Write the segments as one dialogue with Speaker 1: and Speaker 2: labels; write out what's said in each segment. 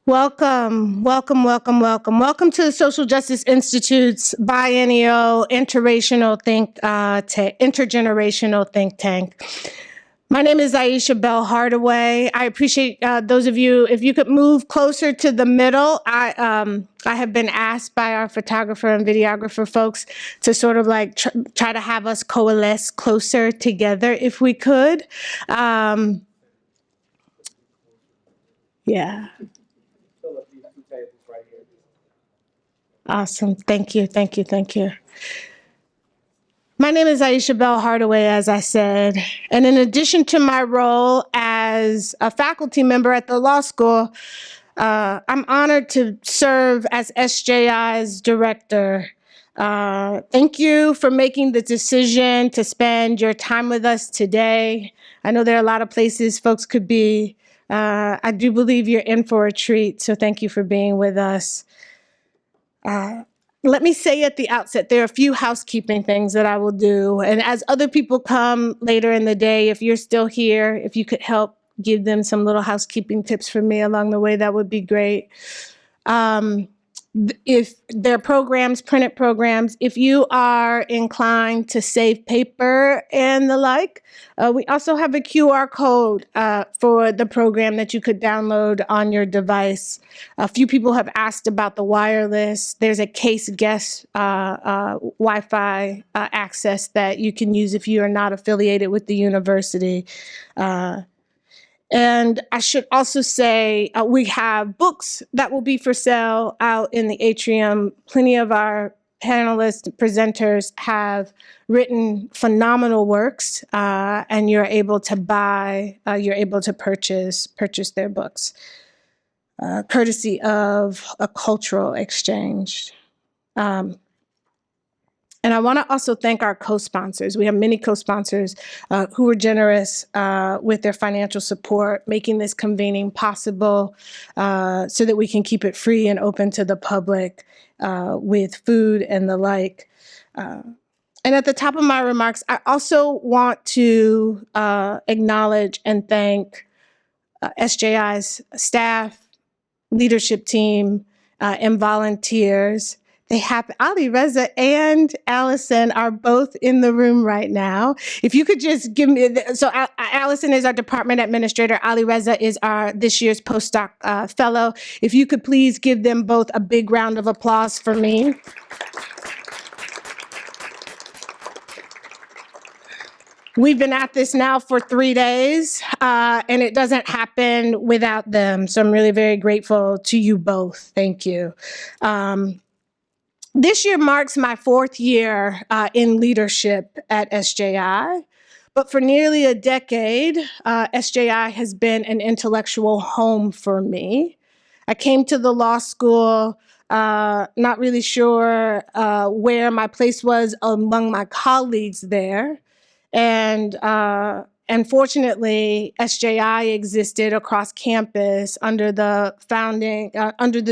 Speaker 1: Welcome, welcome, welcome, welcome. Welcome to the Social Justice Institute's biennial intergenerational think tank. My name is Ayesha Hardaway. I appreciate those of you, if you could move closer to the middle. I have been asked by our photographer and videographer folks to sort of like try to have us coalesce closer together if we could. Yeah. Awesome. Thank you. Thank you. Thank you. My name is Ayesha Hardaway, as I said. And in addition to my role as a faculty member at the law school, I'm honored to serve as SJI's director. Thank you for making the decision to spend your time with us today. I know there are a lot of places folks could be. I do believe you're in for a treat, so thank you for being with us. Let me say at the outset, there are a few housekeeping things that I will do. And as other people come later in the day, if you're still here, if you could help give them some little housekeeping tips for me along the way, that would be great. If there are programs, printed programs, if you are inclined to save paper and the like, we also have a QR code for the program that you could download on your device. A few people have asked about the wireless. There's a case guest Wi-Fi access that you can use if you are not affiliated with the university. And I should also say we have books that will be for sale out in the atrium. Plenty of our panelists, presenters have written phenomenal works, and you're able to purchase their books, courtesy of a cultural exchange. And I want to also thank our co-sponsors. We have many co-sponsors who were generous with their financial support, making this convening possible so that we can keep it free and open to the public with food and the like. And at the top of my remarks, I also want to acknowledge and thank SJI's staff, leadership team, and volunteers. They have Ali Reza and Allison are both in the room right now. If you could just give me, Allison is our department administrator. Ali Reza is our this year's postdoc fellow. If you could please give them both a big round of applause for me. We've been at this now for 3 days, and it doesn't happen without them. So I'm really very grateful to you both. Thank you. This year marks my 4th year in leadership at SJI, but for nearly a decade, SJI has been an intellectual home for me. I came to the law school not really sure where my place was among my colleagues there, and fortunately, SJI existed across campus under the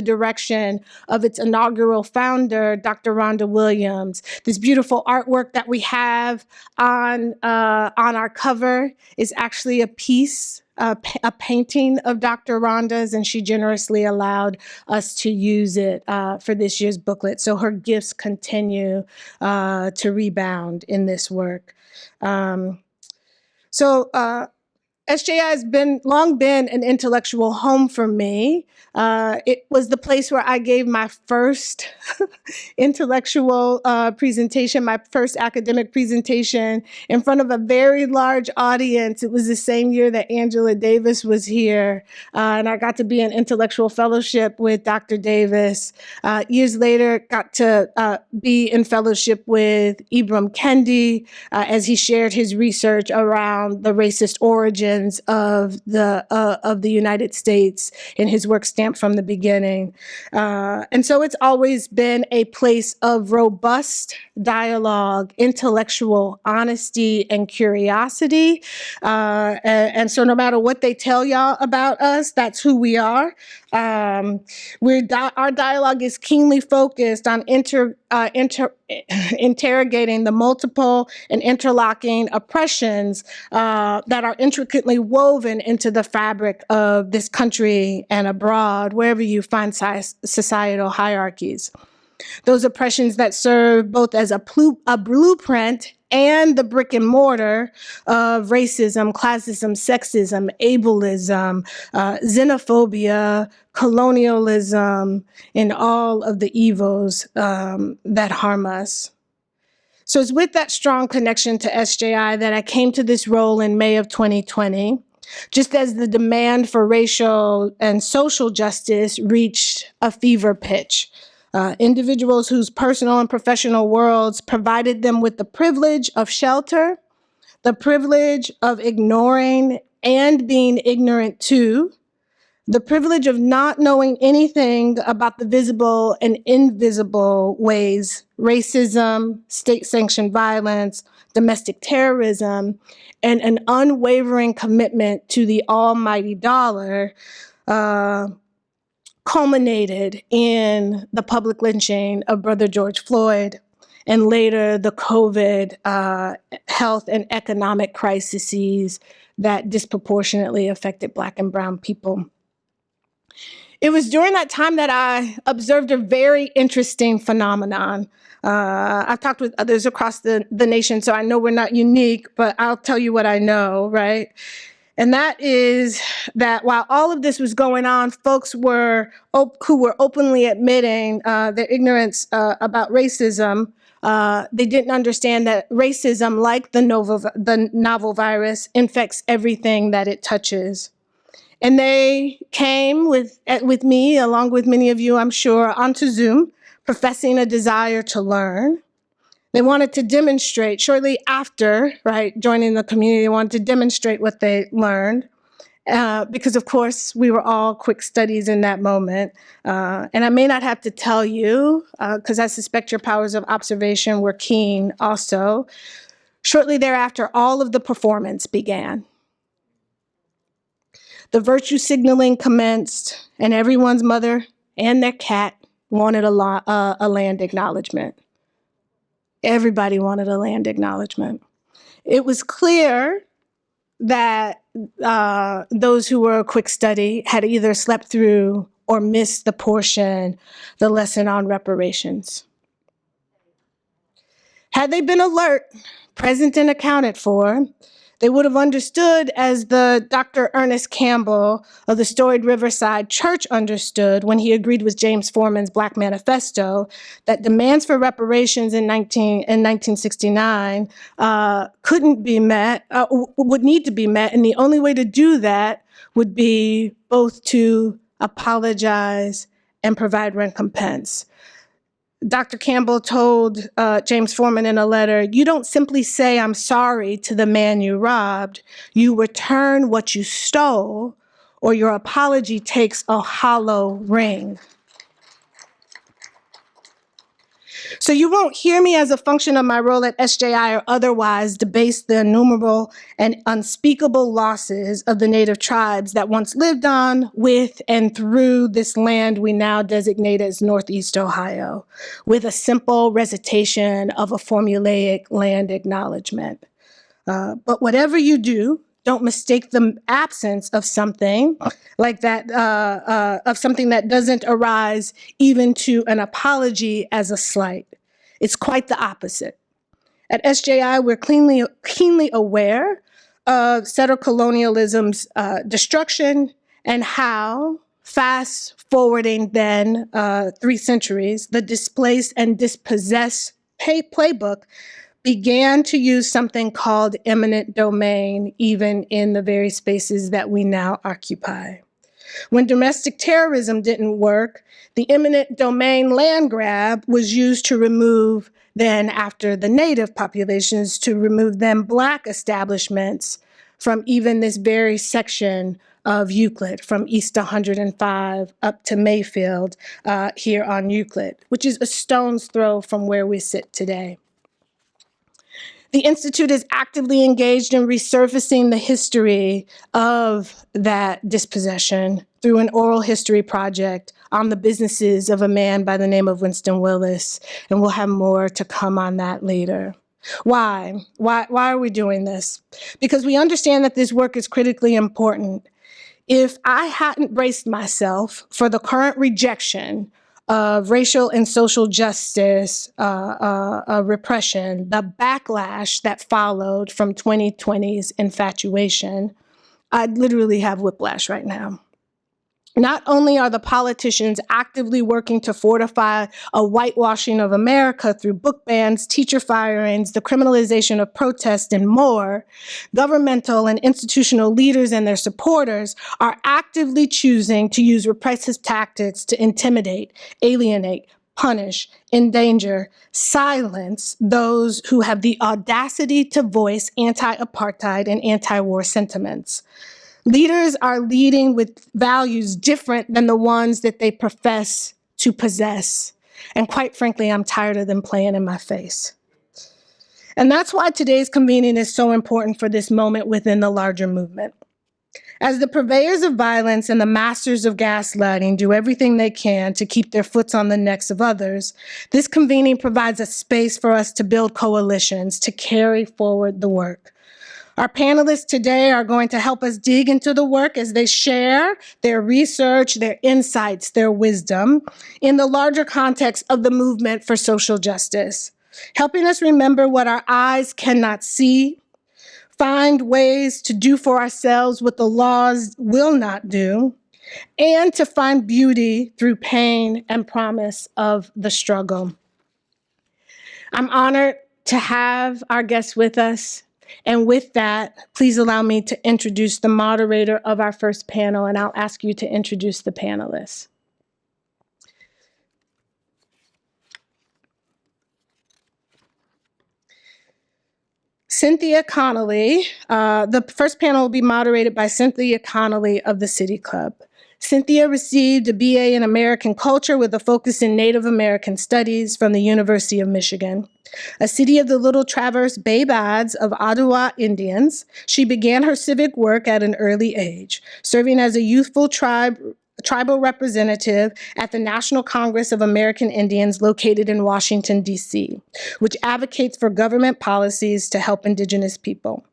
Speaker 1: direction of its inaugural founder, Dr. Rhonda Williams. This beautiful artwork that we have on our cover is actually a piece, a painting of Dr. Rhonda's, and she generously allowed us to use it for this year's booklet. So her gifts continue to rebound in this work. SJI has long been an intellectual home for me. It was the place where I gave my first intellectual presentation, my first academic presentation in front of a very large audience. It was the same year that Angela Davis was here, and I got to be in intellectual fellowship with Dr. Davis. Years later, got to be in fellowship with Ibram Kendi as he shared his research around the racist origins of the United States in his work Stamped from the Beginning. And so it's always been a place of robust dialogue, intellectual honesty, and curiosity. And so no matter what they tell y'all about us, that's who we are. Our dialogue is keenly focused on interrogating the multiple and interlocking oppressions that are intricately woven into the fabric of this country and abroad, wherever you find societal hierarchies. Those oppressions that serve both as a blueprint and the brick and mortar of racism, classism, sexism, ableism, xenophobia, colonialism, and all of the evils that harm us. So it's with that strong connection to SJI that I came to this role in May of 2020, just as the demand for racial and social justice reached a fever pitch. Individuals whose personal and professional worlds provided them with the privilege of shelter, the privilege of ignoring and being ignorant to, the privilege of not knowing anything about the visible and invisible ways racism, state-sanctioned violence, domestic terrorism, and an unwavering commitment to the almighty dollar culminated in the public lynching of Brother George Floyd, and later the COVID health and economic crises that disproportionately affected Black and Brown people. It was during that time that I observed a very interesting phenomenon. I've talked with others across the nation, so I know we're not unique, but I'll tell you what I know, right? And that is that while all of this was going on, folks who were openly admitting their ignorance about racism, they didn't understand that racism, like the novel virus, infects everything that it touches. And they came with me, along with many of you, I'm sure, onto Zoom, professing a desire to learn. They wanted to demonstrate, shortly after, right, joining the community, they wanted to demonstrate what they learned. Because, of course, we were all quick studies in that moment. And I may not have to tell you, because I suspect your powers of observation were keen also. Shortly thereafter, all of the performance began. The virtue signaling commenced, and everyone's mother and their cat wanted a land acknowledgement. Everybody wanted a land acknowledgement. It was clear that those who were a quick study had either slept through or missed the lesson on reparations. Had they been alert, present, and accounted for, they would have understood, as the Dr. Ernest Campbell of the storied Riverside Church understood when he agreed with James Forman's Black Manifesto, that demands for reparations in 1969 couldn't be met, would need to be met, and the only way to do that would be both to apologize and provide recompense. Dr. Campbell told James Forman in a letter, "You don't simply say, 'I'm sorry' to the man you robbed. You return what you stole, or your apology takes a hollow ring." So you won't hear me, as a function of my role at SJI or otherwise, debase the innumerable and unspeakable losses of the Native tribes that once lived on, with, and through this land we now designate as Northeast Ohio, with a simple recitation of a formulaic land acknowledgement. But whatever you do, don't mistake the absence of something like that, of something that doesn't arise even to an apology as a slight. It's quite the opposite. At SJI, we're keenly aware of settler colonialism's destruction and how, fast forwarding then 3 centuries, the displaced and dispossessed playbook began to use something called eminent domain, even in the very spaces that we now occupy. When domestic terrorism didn't work, the eminent domain land grab was used to remove, then after the Native populations, to remove them Black establishments from even this very section of Euclid, from East 105 up to Mayfield here on Euclid, which is a stone's throw from where we sit today. The Institute is actively engaged in resurfacing the history of that dispossession through an oral history project on the businesses of a man by the name of Winston Willis, and we'll have more to come on that later. Why? Why are we doing this? Because we understand that this work is critically important. If I hadn't braced myself for the current rejection of racial and social justice repression, the backlash that followed from 2020's infatuation, I'd literally have whiplash right now. Not only are the politicians actively working to fortify a whitewashing of America through book bans, teacher firings, the criminalization of protest, and more, governmental and institutional leaders and their supporters are actively choosing to use repressive tactics to intimidate, alienate, punish, endanger, silence those who have the audacity to voice anti-apartheid and anti-war sentiments. Leaders are leading with values different than the ones that they profess to possess. And quite frankly, I'm tired of them playing in my face. And that's why today's convening is so important for this moment within the larger movement. As the purveyors of violence and the masters of gaslighting do everything they can to keep their foots on the necks of others, this convening provides a space for us to build coalitions to carry forward the work. Our panelists today are going to help us dig into the work as they share their research, their insights, their wisdom in the larger context of the movement for social justice, helping us remember what our eyes cannot see, find ways to do for ourselves what the laws will not do, and to find beauty through pain and promise of the struggle. I'm honored to have our guests with us. And with that, please allow me to introduce the moderator of our first panel, and I'll ask you to introduce the panelists. Cynthia Connolly. The first panel will be moderated by Cynthia Connolly of the City Club. Cynthia received a BA in American Culture with a focus in Native American Studies from the University of Michigan. A city of the Little Traverse Bay Bads of Ottawa Indians, she began her civic work at an early age, serving as a youthful tribal representative at the National Congress of American Indians located in Washington, D.C., which advocates for government policies to help Indigenous people.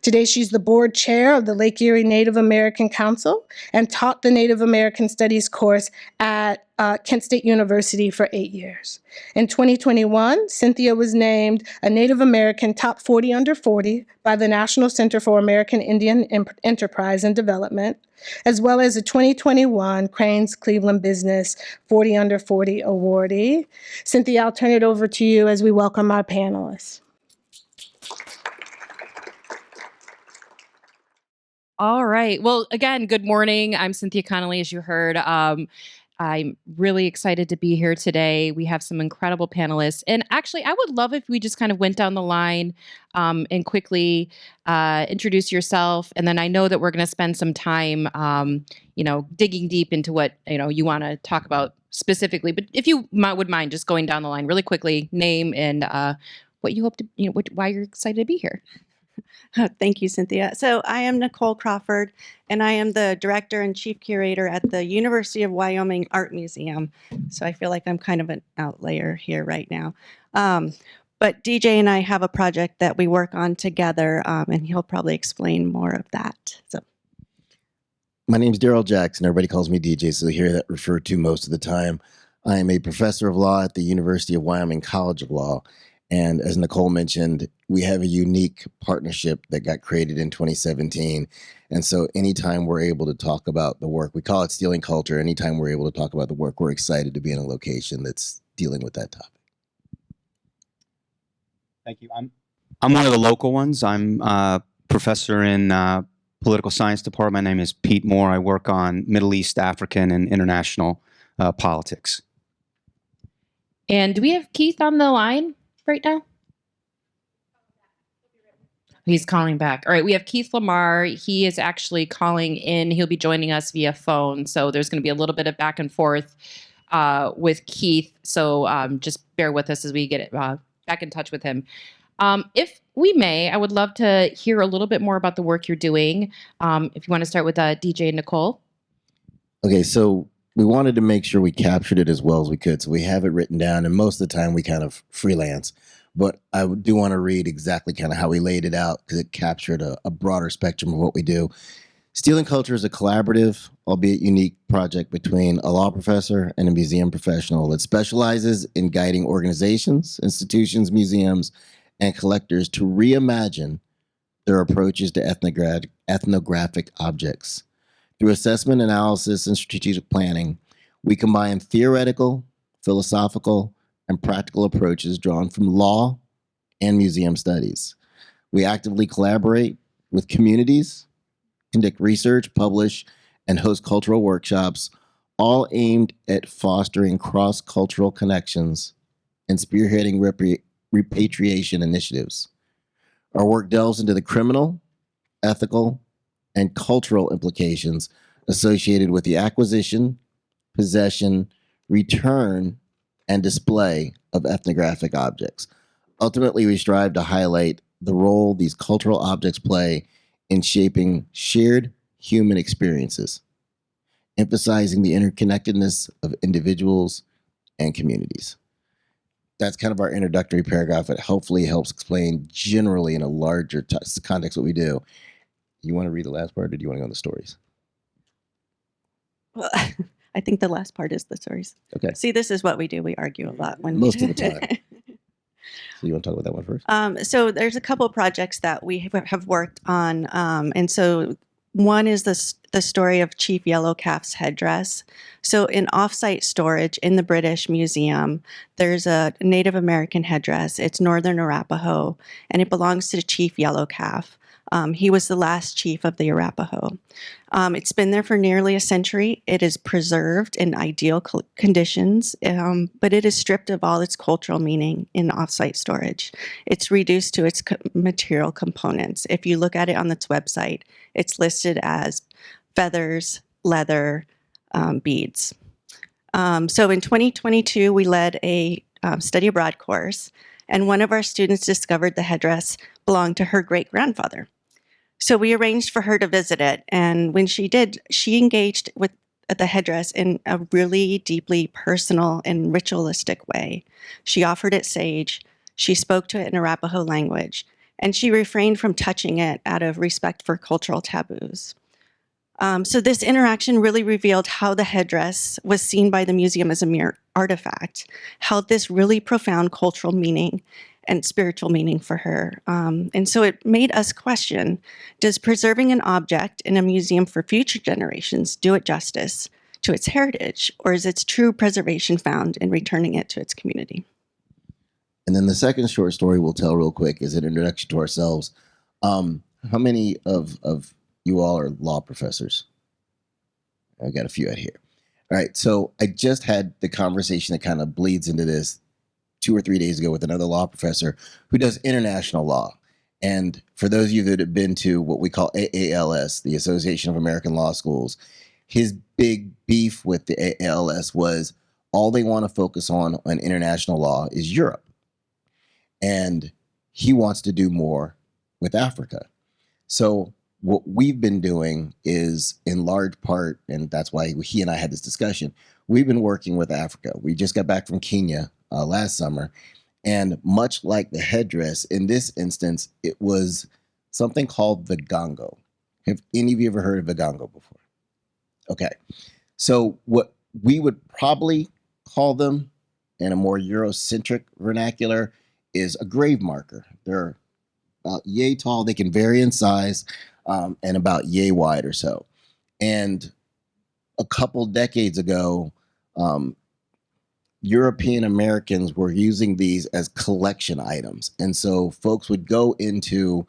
Speaker 1: Today, she's the board chair of the Lake Erie Native American Council and taught the Native American Studies course at Kent State University for 8 years. In 2021, Cynthia was named a Native American Top 40 Under 40 by the National Center for American Indian Enterprise and Development, as well as a 2021 Crain's Cleveland Business 40 Under 40 awardee. Cynthia, I'll turn it over to you as we welcome our panelists.
Speaker 2: All right. Well, again, good morning. I'm Cynthia Connolly, as you heard. I'm really excited to be here today. We have some incredible panelists. And actually, I would love if we just kind of went down the line and quickly introduce yourself. And then I know that we're going to spend some time, digging deep into what, you want to talk about specifically. But if you would mind just going down the line really quickly, name and what you hope to, why you're excited to be here.
Speaker 3: Thank you, Cynthia. So I am Nicole Crawford, and I am the director and chief curator at the University of Wyoming Art Museum. So I feel like I'm kind of an outlier here right now. But DJ and I have a project that we work on together, and he'll probably explain more of that. So,
Speaker 4: my name is Darrell Jackson. Everybody calls me DJ, so they hear that referred to most of the time. I am a professor of law at the University of Wyoming College of Law. And as Nicole mentioned, we have a unique partnership that got created in 2017. And so anytime we're able to talk about the work, we call it Stealing Culture. Anytime we're able to talk about the work, we're excited to be in a location that's dealing with that topic.
Speaker 5: Thank you. I'm one of the local ones. I'm a professor in political science department. My name is Pete Moore. I work on Middle East, African, and international politics.
Speaker 2: And do we have Keith on the line right now? He's calling back. All right, we have Keith LaMar. He is actually calling in. He'll be joining us via phone. So there's going to be a little bit of back and forth with Keith. So just bear with us as we get back in touch with him. If we may, I would love to hear a little bit more about the work you're doing. If you want to start with DJ and Nicole.
Speaker 4: Okay, so we wanted to make sure we captured it as well as we could. So we have it written down, and most of the time we kind of freelance. But I do want to read exactly kind of how we laid it out because it captured a broader spectrum of what we do. Stealing Culture is a collaborative, albeit unique project between a law professor and a museum professional that specializes in guiding organizations, institutions, museums, and collectors to reimagine their approaches to ethnographic objects. Through assessment, analysis, and strategic planning, we combine theoretical, philosophical, and practical approaches drawn from law and museum studies. We actively collaborate with communities, conduct research, publish, and host cultural workshops, all aimed at fostering cross-cultural connections and spearheading repatriation initiatives. Our work delves into the criminal, ethical, and cultural implications associated with the acquisition, possession, return, and display of ethnographic objects. Ultimately, we strive to highlight the role these cultural objects play in shaping shared human experiences, emphasizing the interconnectedness of individuals and communities. That's kind of our introductory paragraph. It hopefully helps explain generally in a larger context what we do. You want to read the last part, or do you want to go on the stories?
Speaker 3: Well, I think the last part is the stories.
Speaker 4: Okay.
Speaker 3: See, this is what we do. We argue a lot when
Speaker 4: Most of the time. So you want to talk about that one first?
Speaker 3: So there's a couple projects that we have worked on, and so one is the story of Chief Yellowcalf's headdress. So in offsite storage in the British Museum, there's a Native American headdress. It's Northern Arapaho, and it belongs to Chief Yellowcalf. He was the last chief of the Arapaho. It's been there for nearly a century. It is preserved in ideal conditions, but it is stripped of all its cultural meaning in offsite storage. It's reduced to its material components. If you look at it on its website, it's listed as feathers, leather, beads. So in 2022, we led a study abroad course, and one of our students discovered the headdress belonged to her great-grandfather. So we arranged for her to visit it, and when she did, she engaged with the headdress in a really deeply personal and ritualistic way. She offered it sage, she spoke to it in Arapaho language, and she refrained from touching it out of respect for cultural taboos. So this interaction really revealed how the headdress was seen by the museum as a mere artifact, held this really profound cultural meaning and spiritual meaning for her. And so it made us question, does preserving an object in a museum for future generations do it justice to its heritage, or is its true preservation found in returning it to its community?
Speaker 4: And then the second short story we'll tell real quick is an introduction to ourselves. How many of you all are law professors? I got a few out here. All right, so I just had the conversation that kind of bleeds into this 2 or 3 days ago with another law professor who does international law. And for those of you that have been to what we call AALS, the Association of American Law Schools, his big beef with the AALS was all they want to focus on international law is Europe. And he wants to do more with Africa. So what we've been doing is, in large part, and that's why he and I had this discussion, we've been working with Africa. We just got back from Kenya last summer, and much like the headdress, in this instance, it was something called the Gongo. Have any of you ever heard of the Gongo before? Okay, so what we would probably call them in a more Eurocentric vernacular is a grave marker. They're about yay tall. They can vary in size and about yay wide or so. And a couple decades ago, European Americans were using these as collection items. And so folks would go into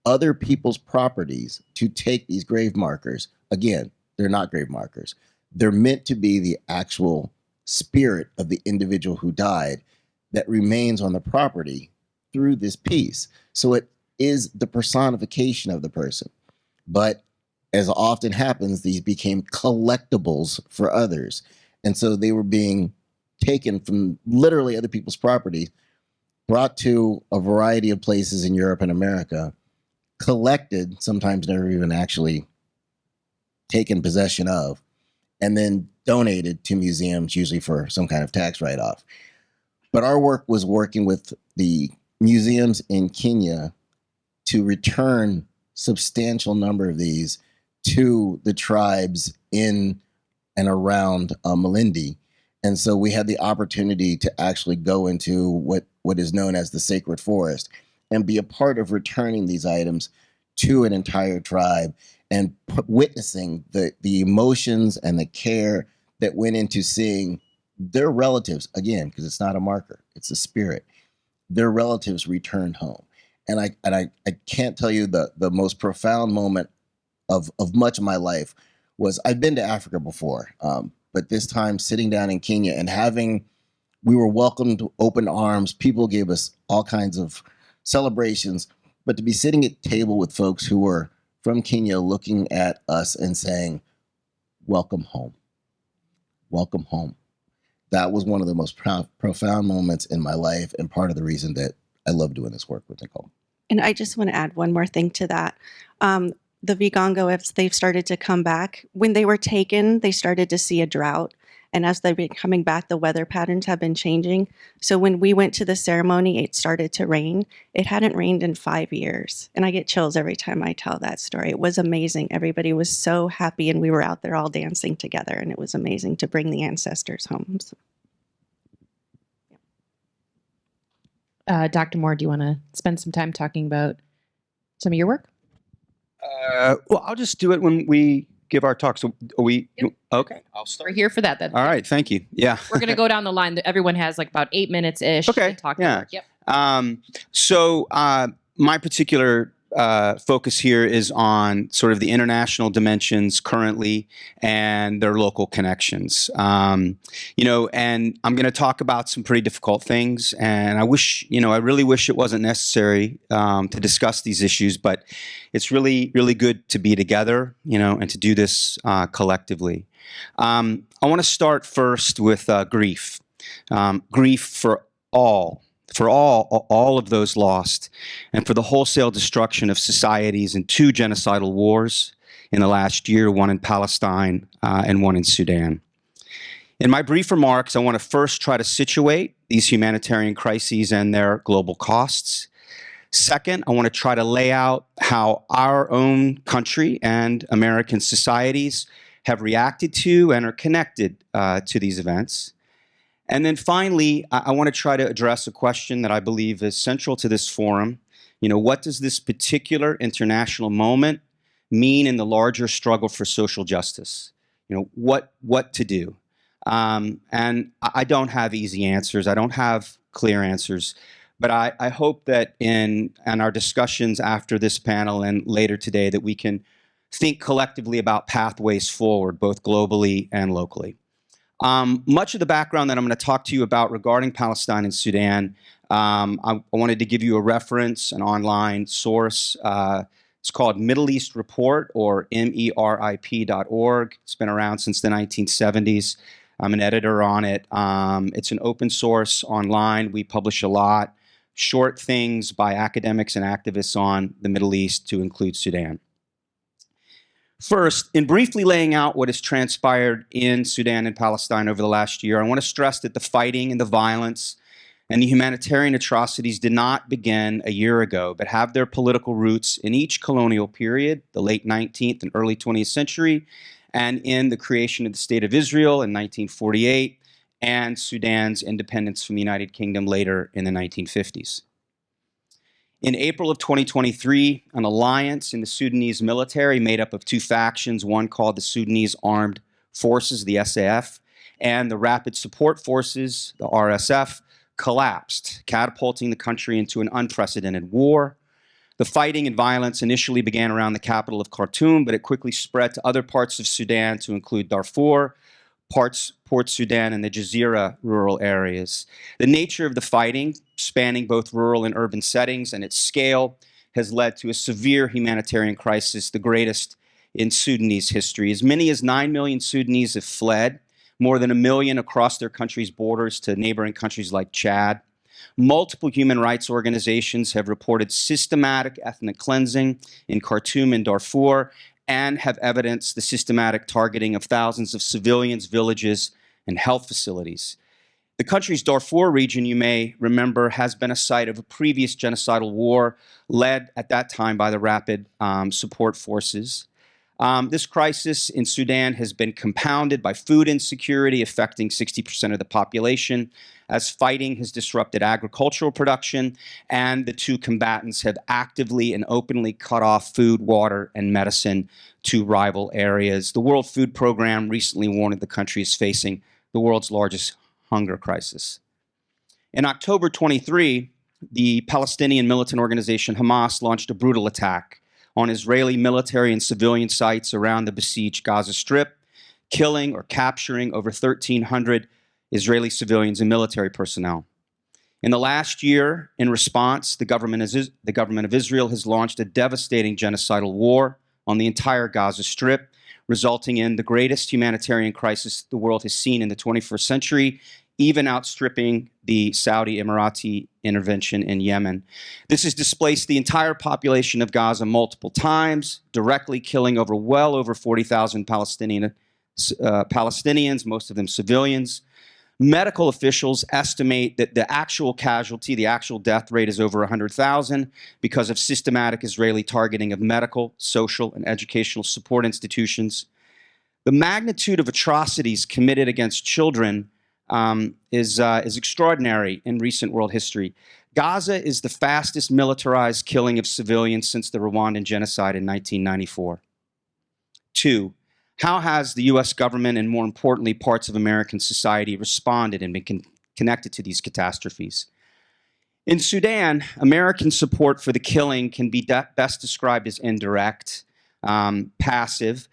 Speaker 4: other people's properties to take these grave markers. Again, they're not grave markers. They're meant to be the actual spirit of the individual who died that remains on the property through this piece. So it is the personification of the person. But as often happens, these became collectibles for others. And so they were being taken from literally other people's property, brought to a variety of places in Europe and America, collected, sometimes never even actually taken possession of, and then donated to museums, usually for some kind of tax write-off. But our work was working with the museums in Kenya to return substantial number of these to the tribes in and around Malindi. And so we had the opportunity to actually go into what is known as the sacred forest and be a part of returning these items to an entire tribe and witnessing the emotions and the care that went into seeing their relatives, again, because it's not a marker, it's a spirit, their relatives return home. And I can't tell you the most profound moment of much of my life was, I've been to Africa before, but this time sitting down in Kenya and we were welcomed open arms. People gave us all kinds of celebrations, but to be sitting at table with folks who were from Kenya looking at us and saying, welcome home, welcome home. That was one of the most profound moments in my life, and part of the reason that I love doing this work with Nicole.
Speaker 3: And I just want to add one more thing to that. The Vigongo, as they've started to come back, when they were taken, they started to see a drought. And as they've been coming back, the weather patterns have been changing. So when we went to the ceremony, it started to rain. It hadn't rained in 5 years. And I get chills every time I tell that story. It was amazing. Everybody was so happy, and we were out there all dancing together. And it was amazing to bring the ancestors home. So.
Speaker 2: Dr. Moore, do you want to spend some time talking about some of your work?
Speaker 5: Well, I'll just do it when we give our talk. So are we,
Speaker 2: Yep.
Speaker 5: okay, I'll start.
Speaker 2: We're here for that then.
Speaker 5: All right, thank you. Yeah.
Speaker 2: We're going to go down the line. Everyone has like about 8 minutes-ish
Speaker 5: Okay,
Speaker 2: to talk
Speaker 5: yeah.
Speaker 2: about work. Yep.
Speaker 5: So my particular focus here is on sort of the international dimensions currently and their local connections. And I'm going to talk about some pretty difficult things, and I really wish it wasn't necessary to discuss these issues, but it's really, really good to be together, and to do this collectively. I want to start first with grief. Grief for all of those lost, and for the wholesale destruction of societies in 2 genocidal wars in the last year, one in Palestine and one in Sudan. In my brief remarks, I want to first try to situate these humanitarian crises and their global costs. Second, I want to try to lay out how our own country and American societies have reacted to and are connected to these events. And then finally, I want to try to address a question that I believe is central to this forum. What does this particular international moment mean in the larger struggle for social justice? What to do? And I don't have easy answers. I don't have clear answers. But I hope that in our discussions after this panel and later today that we can think collectively about pathways forward, both globally and locally. Much of the background that I'm going to talk to you about regarding Palestine and Sudan, I wanted to give you a reference, an online source. It's called Middle East Report, or MERIP.org. It's been around since the 1970s. I'm an editor on it. It's an open source online. We publish a lot, short things by academics and activists on the Middle East, to include Sudan. First, in briefly laying out what has transpired in Sudan and Palestine over the last year, I want to stress that the fighting and the violence and the humanitarian atrocities did not begin a year ago, but have their political roots in each colonial period, the late 19th and early 20th century, and in the creation of the State of Israel in 1948, and Sudan's independence from the United Kingdom later in the 1950s. In April of 2023, an alliance in the Sudanese military made up of 2 factions, one called the Sudanese Armed Forces, the SAF, and the Rapid Support Forces, the RSF, collapsed, catapulting the country into an unprecedented war. The fighting and violence initially began around the capital of Khartoum, but it quickly spread to other parts of Sudan, to include Darfur, Port Sudan, and the Jazeera rural areas. The nature of the fighting, spanning both rural and urban settings, and its scale has led to a severe humanitarian crisis, the greatest in Sudanese history. As many as 9 million Sudanese have fled, more than 1 million across their country's borders to neighboring countries like Chad. Multiple human rights organizations have reported systematic ethnic cleansing in Khartoum and Darfur, and have evidenced the systematic targeting of thousands of civilians, villages, and health facilities. The country's Darfur region, you may remember, has been a site of a previous genocidal war led at that time by the Rapid Support Forces. This crisis in Sudan has been compounded by food insecurity affecting 60% of the population, as fighting has disrupted agricultural production, and the two combatants have actively and openly cut off food, water, and medicine to rival areas. The World Food Program recently warned that the country is facing the world's largest hunger crisis. In October 23, the Palestinian militant organization Hamas launched a brutal attack on Israeli military and civilian sites around the besieged Gaza Strip, killing or capturing over 1,300 Israeli civilians and military personnel. In the last year, in response, the government of Israel has launched a devastating genocidal war on the entire Gaza Strip, resulting in the greatest humanitarian crisis the world has seen in the 21st century, even outstripping the Saudi Emirati intervention in Yemen. This has displaced the entire population of Gaza multiple times, directly killing well over 40,000 Palestinians, most of them civilians. Medical officials estimate that the actual casualty, the actual death rate, is over 100,000 because of systematic Israeli targeting of medical, social, and educational support institutions. The magnitude of atrocities committed against children is extraordinary in recent world history. Gaza is the fastest militarized killing of civilians since the Rwandan genocide in 1994. 2, how has the US government and, more importantly, parts of American society responded and been connected to these catastrophes? In Sudan, American support for the killing can be best described as indirect, passive,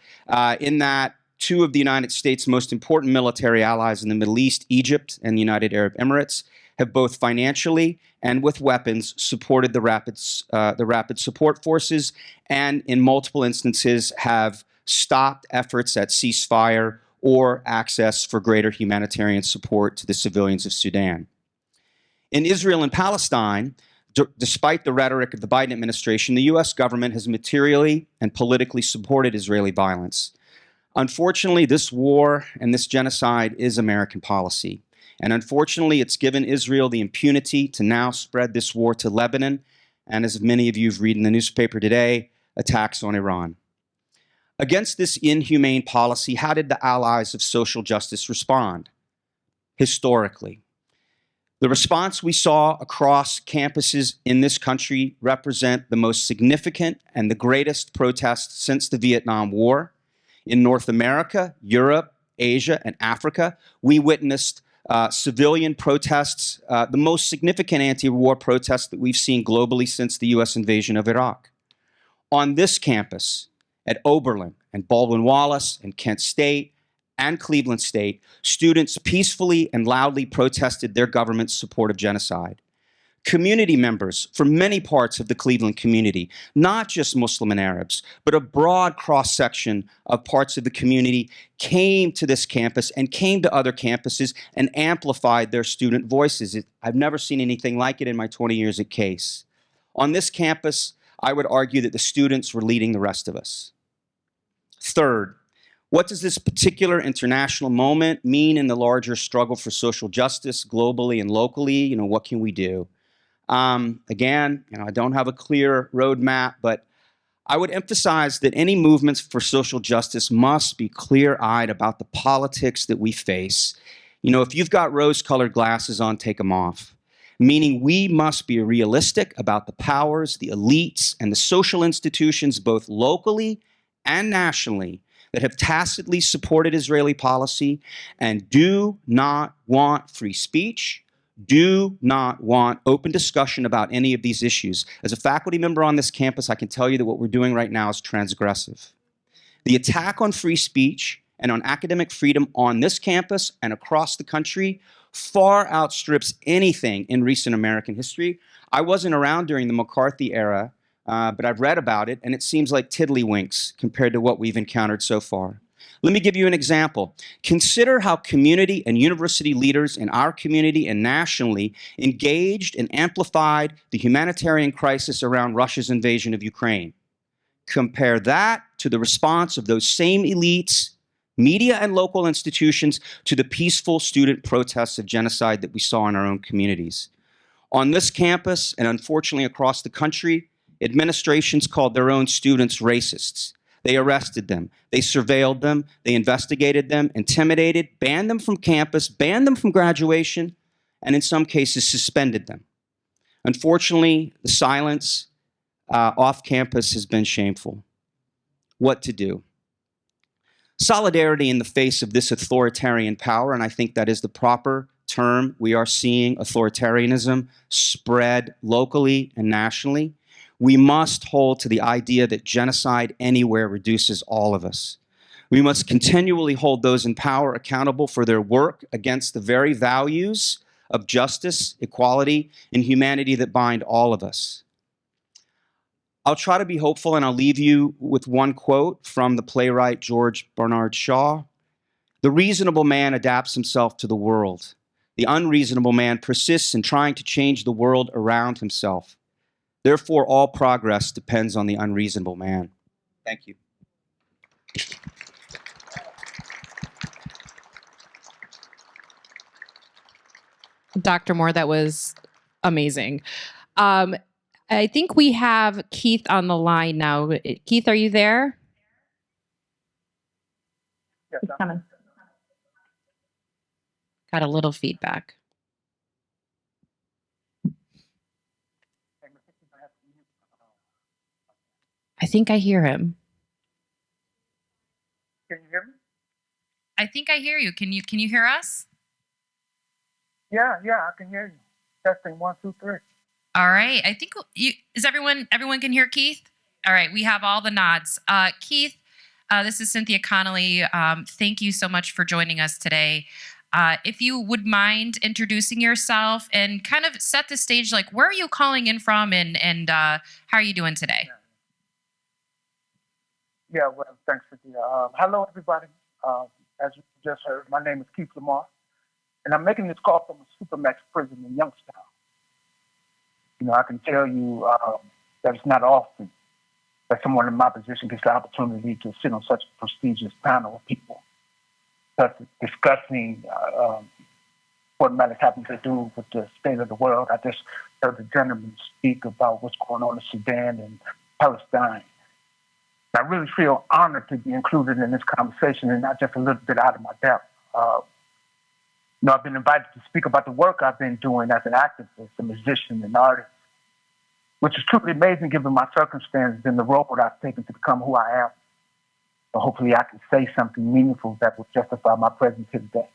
Speaker 5: in that two of the United States' most important military allies in the Middle East, Egypt and the United Arab Emirates, have both financially and with weapons supported the rapid support forces, and in multiple instances have stopped efforts at ceasefire or access for greater humanitarian support to the civilians of Sudan. In Israel and Palestine, despite the rhetoric of the Biden administration, the US government has materially and politically supported Israeli violence. Unfortunately, this war and this genocide is American policy. And unfortunately, it's given Israel the impunity to now spread this war to Lebanon, and as many of you have read in the newspaper today, attacks on Iran. Against this inhumane policy, how did the allies of social justice respond? Historically, the response we saw across campuses in this country represent the most significant and the greatest protests since the Vietnam War. In North America, Europe, Asia, and Africa, we witnessed civilian protests, the most significant anti-war protests that we've seen globally since the US invasion of Iraq. On this campus, at Oberlin and Baldwin-Wallace and Kent State and Cleveland State, students peacefully and loudly protested their government's support of genocide. Community members from many parts of the Cleveland community, not just Muslim and Arabs, but a broad cross-section of parts of the community, came to this campus and came to other campuses and amplified their student voices. I've never seen anything like it in my 20 years at Case. On this campus, I would argue that the students were leading the rest of us. Third, what does this particular international moment mean in the larger struggle for social justice globally and locally? What can we do? Again, I don't have a clear roadmap, but I would emphasize that any movements for social justice must be clear-eyed about the politics that we face. If you've got rose-colored glasses on, take them off. Meaning we must be realistic about the powers, the elites, and the social institutions, both locally and nationally, that have tacitly supported Israeli policy and do not want free speech, do not want open discussion about any of these issues. As a faculty member on this campus, I can tell you that what we're doing right now is transgressive. The attack on free speech and on academic freedom on this campus and across the country far outstrips anything in recent American history. I wasn't around during the McCarthy era, but I've read about it, and it seems like tiddlywinks compared to what we've encountered so far. Let me give you an example. Consider how community and university leaders in our community and nationally engaged and amplified the humanitarian crisis around Russia's invasion of Ukraine. Compare that to the response of those same elites, media, and local institutions to the peaceful student protests of genocide that we saw in our own communities. On this campus, and unfortunately across the country, administrations called their own students racists. They arrested them, they surveilled them, they investigated them, intimidated, banned them from campus, banned them from graduation, and in some cases suspended them. Unfortunately, the silence off campus has been shameful. What to do? Solidarity in the face of this authoritarian power, and I think that is the proper term. We are seeing authoritarianism spread locally and nationally. We must hold to the idea that genocide anywhere reduces all of us. We must continually hold those in power accountable for their work against the very values of justice, equality, and humanity that bind all of us. I'll try to be hopeful, and I'll leave you with one quote from the playwright George Bernard Shaw. "The reasonable man adapts himself to the world. The unreasonable man persists in trying to change the world around himself. Therefore, all progress depends on the unreasonable man." Thank you.
Speaker 2: Dr. Moore, that was amazing. I think we have Keith on the line now. Keith, are you there?
Speaker 6: Yes, I'm
Speaker 2: Coming. Got a little feedback. I think I hear him.
Speaker 6: Can you hear me?
Speaker 2: I think I hear you. Can you hear us?
Speaker 6: Yeah, I can hear you. Testing 1, 2, 3.
Speaker 2: All right. I think is everyone can hear Keith? All right. We have all the nods. Keith, this is Cynthia Connolly. Thank you so much for joining us today. If you would mind introducing yourself and kind of set the stage, like where are you calling in from and how are you doing today?
Speaker 6: Yeah, well, thanks, Cynthia. Hello, everybody. As you just heard, my name is Keith LaMar, and I'm making this call from a supermax prison in Youngstown. You know, I can tell you that it's not often that someone in my position gets the opportunity to sit on such a prestigious panel of people discussing what matters having to do with the state of the world. I just heard the gentleman speak about what's going on in Sudan and Palestine. I really feel honored to be included in this conversation and not just a little bit out of my depth. You know, I've been invited to speak about the work I've been doing as an activist, a musician, and artist, which is truly amazing given my circumstances and the road I've taken to become who I am. So hopefully I can say something meaningful that will justify my presence here today.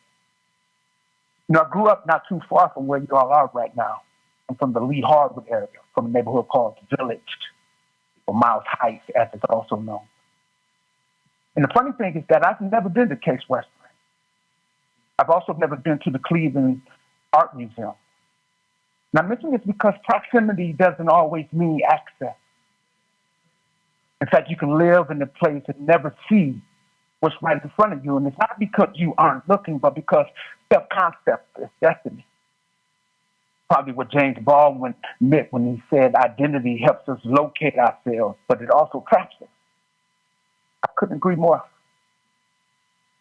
Speaker 6: You know, I grew up not too far from where you all are right now. I'm from the Lee Hardwood area, from a neighborhood called the Village, or Miles Heights, as it's also known. And the funny thing is that I've never been to Case Western. I've also never been to the Cleveland Art Museum. And I mention this because proximity doesn't always mean access. In fact, you can live in a place and never see what's right in front of you. And it's not because you aren't looking, but because self-concept is destiny. Probably what James Baldwin meant when he said identity helps us locate ourselves, but it also traps us. I couldn't agree more.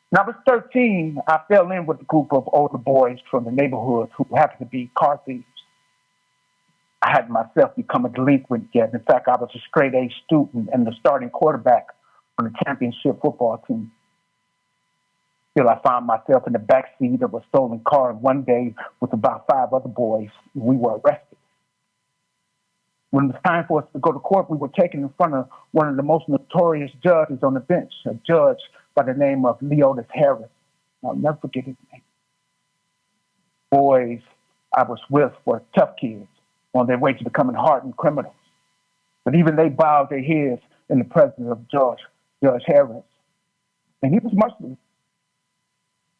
Speaker 6: When I was 13, I fell in with a group of older boys from the neighborhood who happened to be car thieves. I hadn't myself become a delinquent yet. In fact, I was a straight A student and the starting quarterback on the championship football team. Still, I found myself in the backseat of a stolen car one day with about 5 other boys. We were arrested. When it was time for us to go to court, we were taken in front of one of the most notorious judges on the bench, a judge by the name of Leotis Harris. I'll never forget his name. Boys I was with were tough kids on their way to becoming hardened criminals. But even they bowed their heads in the presence of Judge Harris. And he was merciless.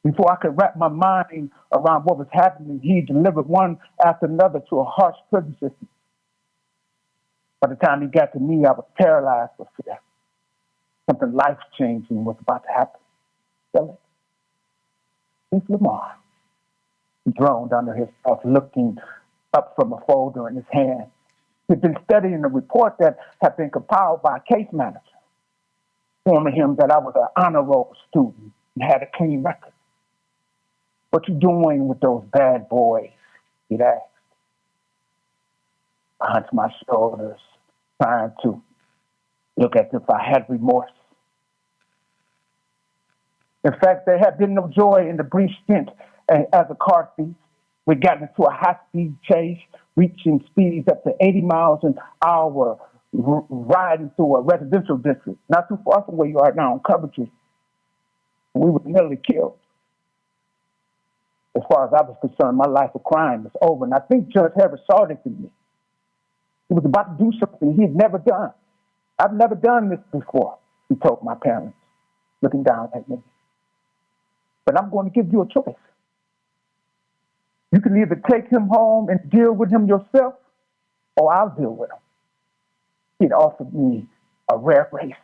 Speaker 6: Before I could wrap my mind around what was happening, he delivered one after another to a harsh prison system. By the time he got to me, I was paralyzed with fear. Something life-changing was about to happen. Feel it? Keith LaMar. He droned under his breath, looking up from a folder in his hand. He'd been studying the report that had been compiled by a case manager, informing him that I was an honor roll student and had a clean record. "What you doing with those bad boys?" he'd asked. I hunched my shoulders, trying to look as if I had remorse. In fact, there had been no joy in the brief stint as a car thief. We got into a high-speed chase, reaching speeds up to 80 miles an hour, riding through a residential district, not too far from where you are now in Coventry. We were nearly killed. As far as I was concerned, my life of crime was over, and I think Judge Harris saw this in me. He was about to do something he had never done. "I've never done this before," he told my parents, looking down at me. "But I'm going to give you a choice. You can either take him home and deal with him yourself, or I'll deal with him." He'd offered me a rare grace.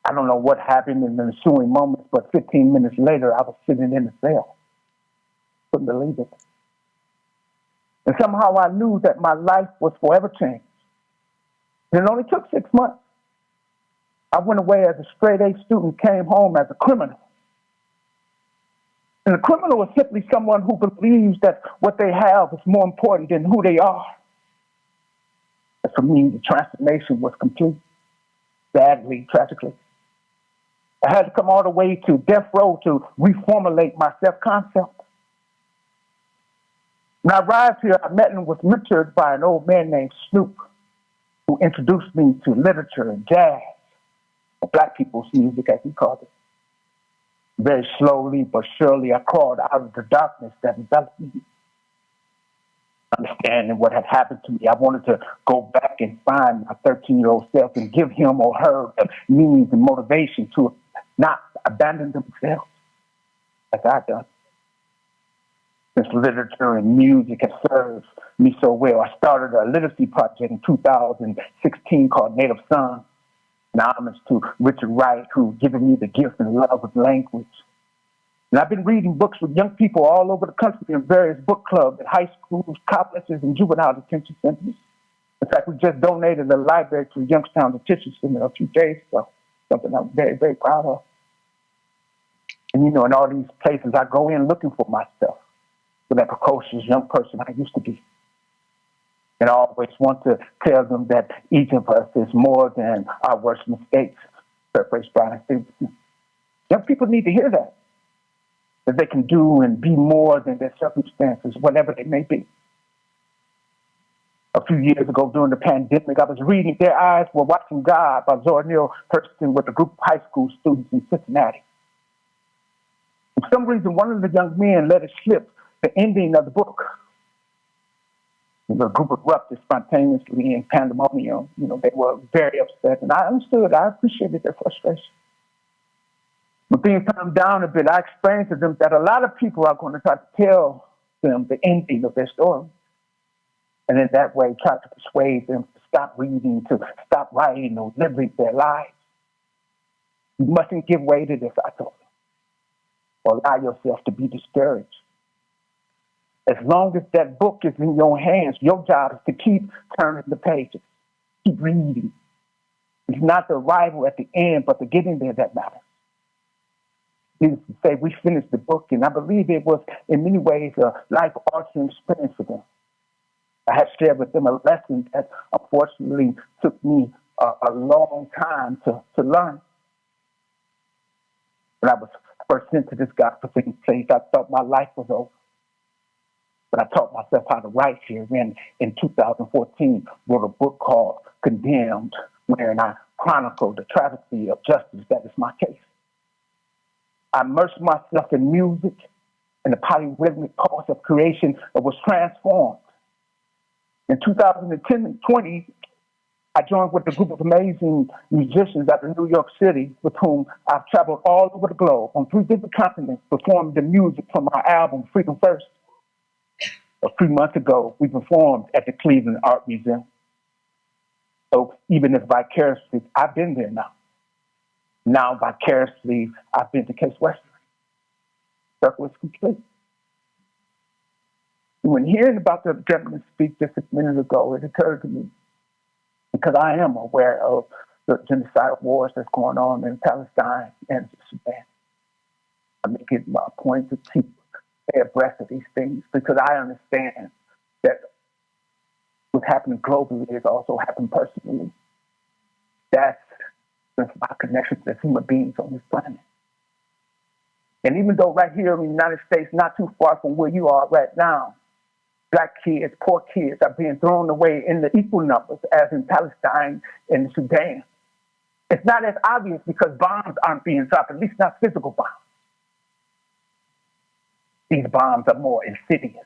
Speaker 6: I don't know what happened in the ensuing moments, but 15 minutes later, I was sitting in the cell. Couldn't believe it. And somehow I knew that my life was forever changed. And it only took 6 months. I went away as a straight-A student, came home as a criminal. And a criminal is simply someone who believes that what they have is more important than who they are. And for me, the transformation was complete. Sadly, tragically. I had to come all the way to death row to reformulate my self-concept. When I arrived here, I met and was mentored by an old man named Snoop, who introduced me to literature and jazz, or black people's music, as he called it. Very slowly but surely, I crawled out of the darkness that enveloped me. Understanding what had happened to me, I wanted to go back and find my 13-year-old self and give him or her the means and motivation to not abandon themselves as I'd done. Since literature and music has served me so well, I started a literacy project in 2016 called Native Son, an homage to Richard Wright, who given me the gift and love of language. And I've been reading books with young people all over the country in various book clubs at high schools, colleges, and juvenile detention centers. In fact, we just donated a library to Youngstown Detention Center a few days ago, something I'm very, very proud of. And, in all these places, I go in looking for myself, for that precocious young person I used to be. And I always want to tell them that each of us is more than our worst mistakes, paraphrase Brian Stevenson. Young people need to hear that they can do and be more than their circumstances, whatever they may be. A few years ago during the pandemic, I was reading Their Eyes Were Watching God by Zora Neale Hurston with a group of high school students in Cincinnati. For some reason, one of the young men let it slip the ending of the book. The group erupted spontaneously in pandemonium. They were very upset, and I understood. I appreciated their frustration. When things calmed down a bit, I explained to them that a lot of people are going to try to tell them the ending of their story. And in that way, try to persuade them to stop reading, to stop writing, or living their lives. You mustn't give way to this, I told them, or allow yourself to be discouraged. As long as that book is in your hands, your job is to keep turning the pages, keep reading. It's not the arrival at the end, but the getting there that matters. Needless to say, we finished the book, and I believe it was, in many ways, a life-altering experience for them. I had shared with them a lesson that, unfortunately, took me a long time to learn. When I was first sent to this godforsaken place, I thought my life was over. But I taught myself how to write here, and in 2014, wrote a book called Condemned, wherein I chronicled the travesty of justice that is my case. I immersed myself in music, and the polyrhythmic pulse of creation was transformed. In 2010 and 20, I joined with a group of amazing musicians out of New York City, with whom I've traveled all over the globe on 3 different continents, performing the music from our album, Freedom First. A few months ago, we performed at the Cleveland Art Museum. So even if vicariously, I've been there now. Now vicariously, I've been to Case Western. Circle is complete. When hearing about the gentleman speak just a minute ago, it occurred to me, because I am aware of the genocidal wars that's going on in Palestine and Sudan. I make it my point to keep abreast of these things, because I understand that what's happening globally is also happening personally. That's my connection to human beings on this planet. And even though right here in the United States, not too far from where you are right now, Black kids, poor kids are being thrown away in the equal numbers as in Palestine and Sudan. It's not as obvious because bombs aren't being dropped, at least not physical bombs. These bombs are more insidious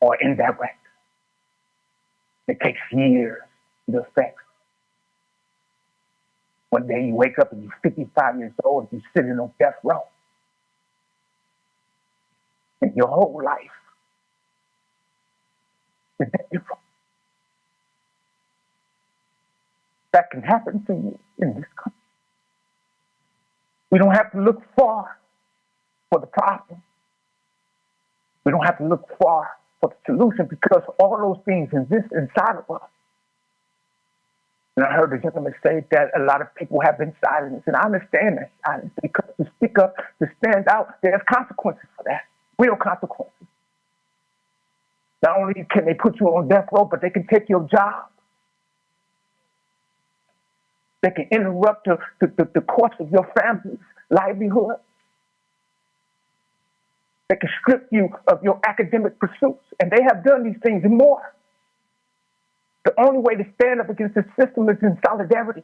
Speaker 6: or indirect. It takes years to affect. One day you wake up and you're 55 years old and you're sitting on death row. And your whole life is that different. That can happen to you in this country. We don't have to look far for the problem. We don't have to look far for the solution, because all those things exist inside of us. And I heard the gentleman say that a lot of people have been silenced, and I understand that silence, because to speak up, to stand out, there's consequences for that, real consequences. Not only can they put you on death row, but they can take your job. They can interrupt the course of your family's livelihood. They can strip you of your academic pursuits. And they have done these things and more. The only way to stand up against this system is in solidarity.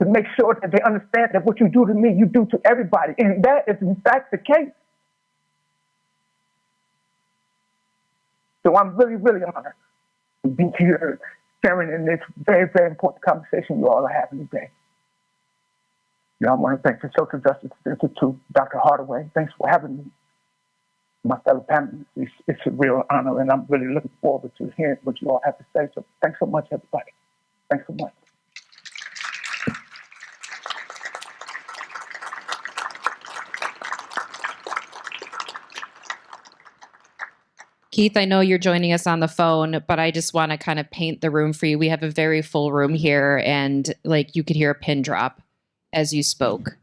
Speaker 6: To make sure that they understand that what you do to me, you do to everybody. And that is in fact the case. So I'm really, really honored to be here sharing in this very, very important conversation you all are having today. You know, I want to thank the Social Justice Institute, Dr. Hardaway. Thanks for having me. My fellow panelists, it's a real honor, and I'm really looking forward to hearing what you all have to say. So thanks so much, everybody. Thanks so much.
Speaker 2: Keith, I know you're joining us on the phone, but I just want to kind of paint the room for you. We have a very full room here, and like you could hear a pin drop as you spoke.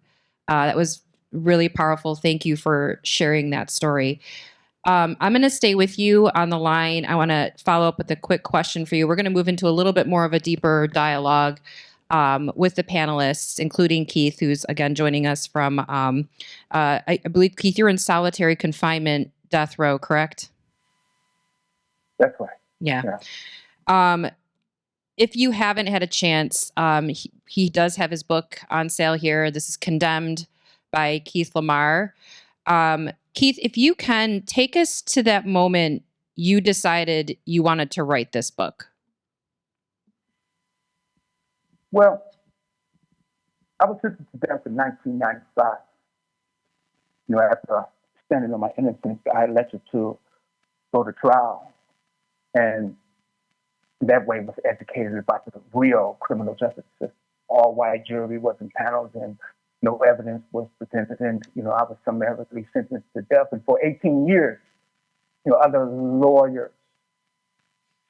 Speaker 2: That was really powerful. Thank you for sharing that story. I'm going to stay with you on the line. I want to follow up with a quick question for you. We're going to move into a little bit more of a deeper dialogue with the panelists, including Keith, who's again joining us from, I believe, Keith, you're in solitary confinement, death row, correct?
Speaker 6: That's right.
Speaker 2: Yeah. If you haven't had a chance, he does have his book on sale here. This is Condemned by Keith LaMar. Keith, if you can, take us to that moment you decided you wanted to write this book.
Speaker 6: Well, I was sentenced to death in 1995. You know, after standing on my innocence, I elected to go to trial. And that way was educated about the real criminal justice system. All white jury was in panels and no evidence was presented. And, you know, I was summarily sentenced to death. And for 18 years, you know, other lawyers,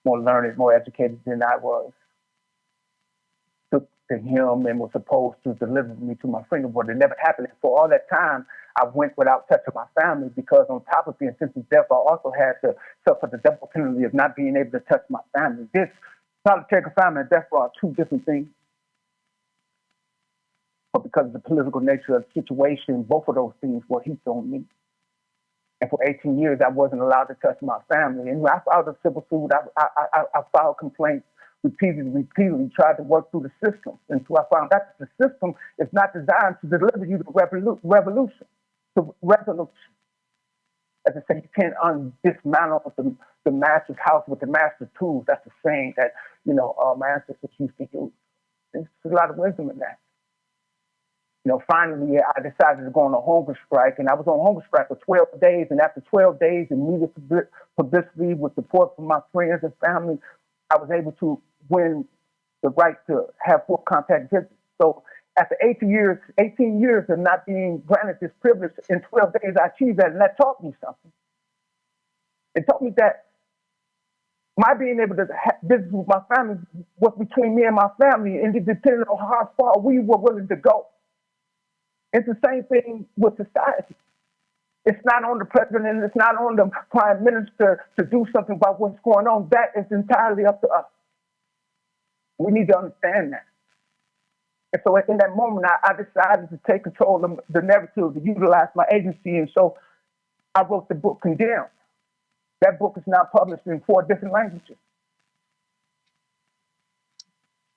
Speaker 6: more learned, more educated than I was, took to him and was supposed to deliver me to my freedom, but it never happened. And for all that time, I went without touching my family, because on top of being sentenced to death, I also had to suffer the double penalty of not being able to touch my family. This solitary confinement and death row are two different things. But because of the political nature of the situation, both of those things were heaped on me. And for 18 years, I wasn't allowed to touch my family. And when I filed a civil suit, I filed complaints repeatedly, tried to work through the system until I found out that the system is not designed to deliver you to resolution. As I say, you can't dismantle the master's house with the master's tools. That's the saying that, you know, my ancestors used to use. There's a lot of wisdom in that. You know, finally, I decided to go on a hunger strike, and I was on hunger strike for 12 days. And after 12 days and media publicity with support from my friends and family, I was able to win the right to have full contact visits. So after 18 years of not being granted this privilege, in 12 days I achieved that, and that taught me something. It told me that my being able to visit with my family was between me and my family, and it depended on how far we were willing to go. It's the same thing with society. It's not on the president, it's not on the prime minister to do something about what's going on. That is entirely up to us. We need to understand that. And so in that moment, I decided to take control of the narrative, to utilize my agency. And so I wrote the book, Condemned. That book is now published in 4 different languages.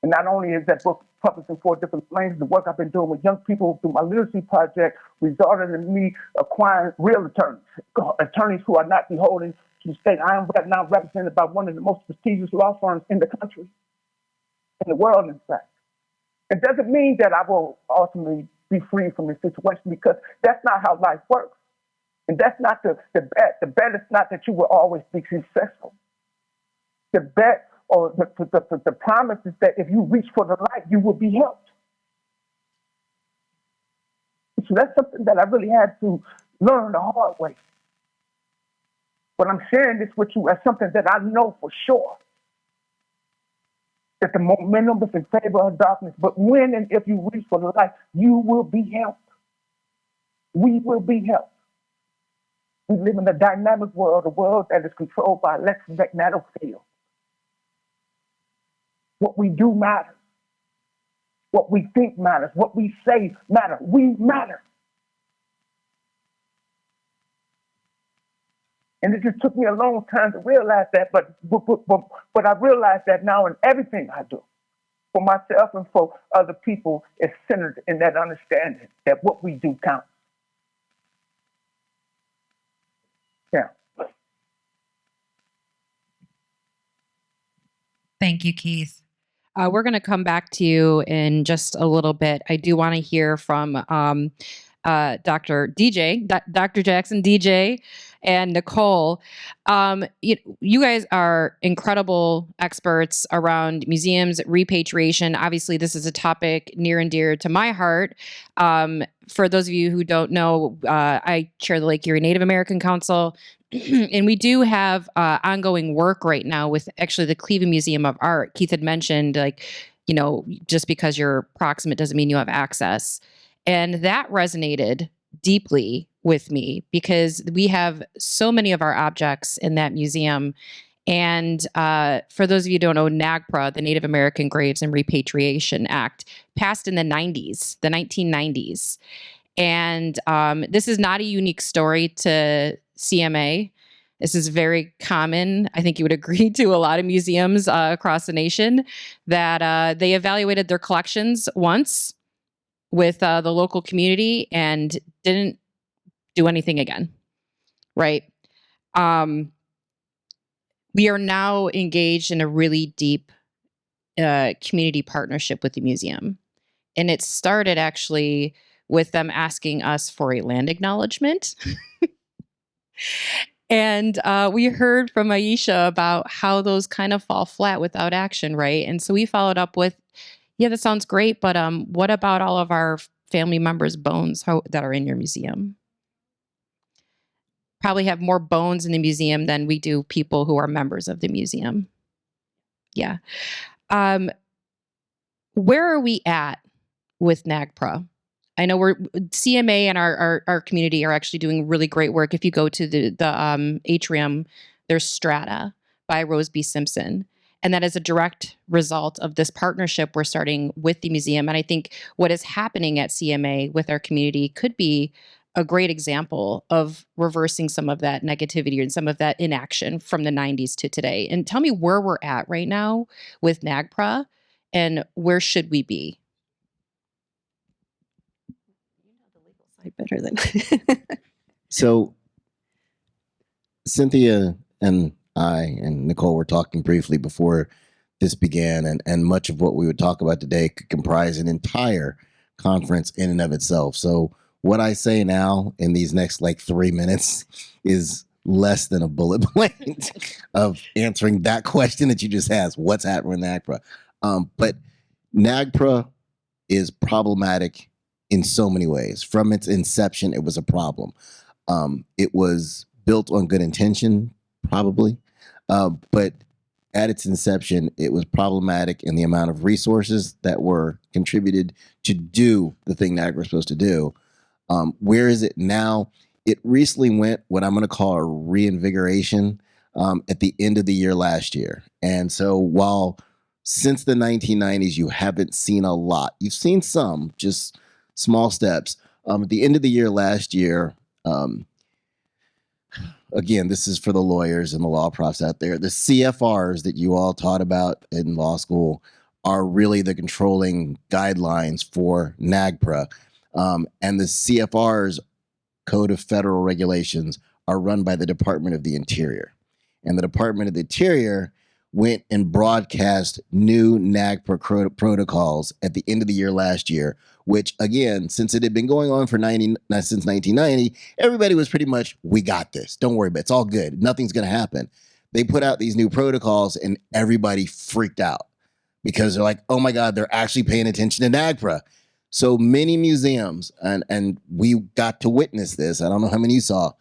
Speaker 6: And not only is that book published in 4 different languages, the work I've been doing with young people through my literacy project resulted in me acquiring real attorneys who are not beholden to the state. I am now represented by one of the most prestigious law firms in the country, in the world, in fact. It doesn't mean that I will ultimately be free from this situation, because that's not how life works. And that's not the bet. The bet is not that you will always be successful. The bet or the promise is that if you reach for the light, you will be helped. So that's something that I really had to learn the hard way. But I'm sharing this with you as something that I know for sure, that the momentum is in favor of darkness. But when and if you reach for the light, you will be helped. We will be helped. We live in a dynamic world, a world that is controlled by electromagnetic field. What we do matters. What we think matters. What we say matters. We matter. And it just took me a long time to realize that, but I realize that now in everything I do, for myself and for other people, is centered in that understanding that what we do counts. Yeah.
Speaker 2: Thank you, Keith. We're going to come back to you in just a little bit. I do want to hear from Dr. Jackson, DJ, and Nicole. You guys are incredible experts around museums, repatriation. Obviously, this is a topic near and dear to my heart. For those of you who don't know, I chair the Lake Erie Native American Council. And we do have ongoing work right now with actually the Cleveland Museum of Art. Keith had mentioned, just because you're proximate doesn't mean you have access. And that resonated deeply with me because we have so many of our objects in that museum. And for those of you who don't know, NAGPRA, the Native American Graves and Repatriation Act, passed in the 1990s. And this is not a unique story to CMA. This is very common. I think you would agree to a lot of museums across the nation that they evaluated their collections once with the local community and didn't do anything again, right? We are now engaged in a really deep community partnership with the museum. And it started actually with them asking us for a land acknowledgement. And we heard from Ayesha about how those kind of fall flat without action, right? And so we followed up with, yeah, that sounds great, but what about all of our family members' bones that are in your museum? Probably have more bones in the museum than we do people who are members of the museum. Yeah. Where are we at with NAGPRA? I know CMA and our community are actually doing really great work. If you go to the atrium, there's Strata by Rose B. Simpson. And that is a direct result of this partnership we're starting with the museum. And I think what is happening at CMA with our community could be a great example of reversing some of that negativity and some of that inaction from the 90s to today. And tell me where we're at right now with NAGPRA and where should we be?
Speaker 3: Better than
Speaker 4: So Cynthia and I and Nicole were talking briefly before this began, and much of what we would talk about today could comprise an entire conference in and of itself. So what I say now in these next 3 minutes is less than a bullet point of answering that question that you just asked. What's happening with NAGPRA? But NAGPRA is problematic in so many ways. From its inception, it was a problem. It was built on good intention probably. But at its inception, it was problematic in the amount of resources that were contributed to do the thing NAGPRA was supposed to do. Where is it now? It recently went what I'm going to call a reinvigoration at the end of the year last year. And so while since the 1990s, you haven't seen a lot, you've seen some, just small steps. At the end of the year last year, again, this is for the lawyers and the law profs out there. The CFRs that you all taught about in law school are really the controlling guidelines for NAGPRA. And the CFRs, Code of Federal Regulations, are run by the Department of the Interior. And the Department of the Interior went and broadcast new NAGPRA protocols at the end of the year last year, which, again, since it had been going on for since 1990, everybody was pretty much, we got this. Don't worry about it. It's all good. Nothing's going to happen. They put out these new protocols and everybody freaked out because they're like, oh my God, they're actually paying attention to NAGPRA. So many museums, and we got to witness this, I don't know how many you saw,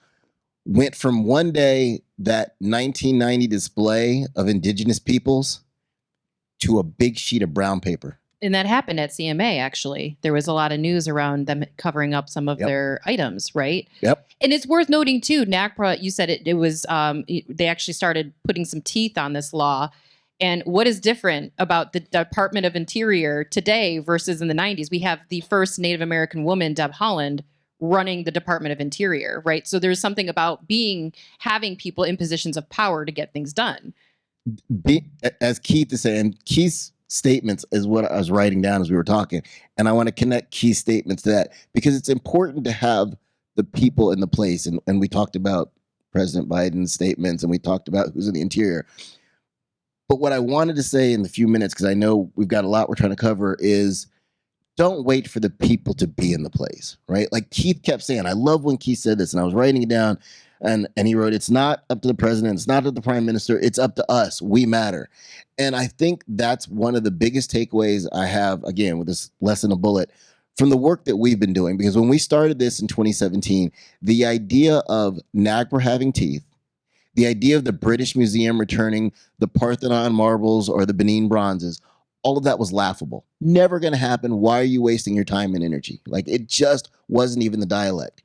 Speaker 4: went from one day that 1990 display of indigenous peoples to a big sheet of brown paper.
Speaker 2: And that happened at CMA, actually. There was a lot of news around them covering up some of their items, right?
Speaker 4: Yep.
Speaker 2: And it's worth noting, too, NAGPRA, you said it was, they actually started putting some teeth on this law. And what is different about the Department of Interior today versus in the 90s? We have the first Native American woman, Deb Haaland, running the Department of Interior, right? So there's something about having people in positions of power to get things done.
Speaker 4: As Keith is saying, Keith's statements is what I was writing down as we were talking. And I want to connect Keith's statements to that because it's important to have the people in the place. And we talked about President Biden's statements and we talked about who's in the interior. But what I wanted to say in the few minutes, because I know we've got a lot we're trying to cover, is don't wait for the people to be in the place, right? Like Keith kept saying, I love when Keith said this, and I was writing it down, and he wrote, it's not up to the president, it's not up to the prime minister, it's up to us, we matter. And I think that's one of the biggest takeaways I have, again, with this lesson of bullet, from the work that we've been doing. Because when we started this in 2017, the idea of NAGPRA having teeth, the idea of the British Museum returning the Parthenon marbles or the Benin bronzes, all of that was laughable. Never going to happen. Why are you wasting your time and energy? Like, it just wasn't even the dialect.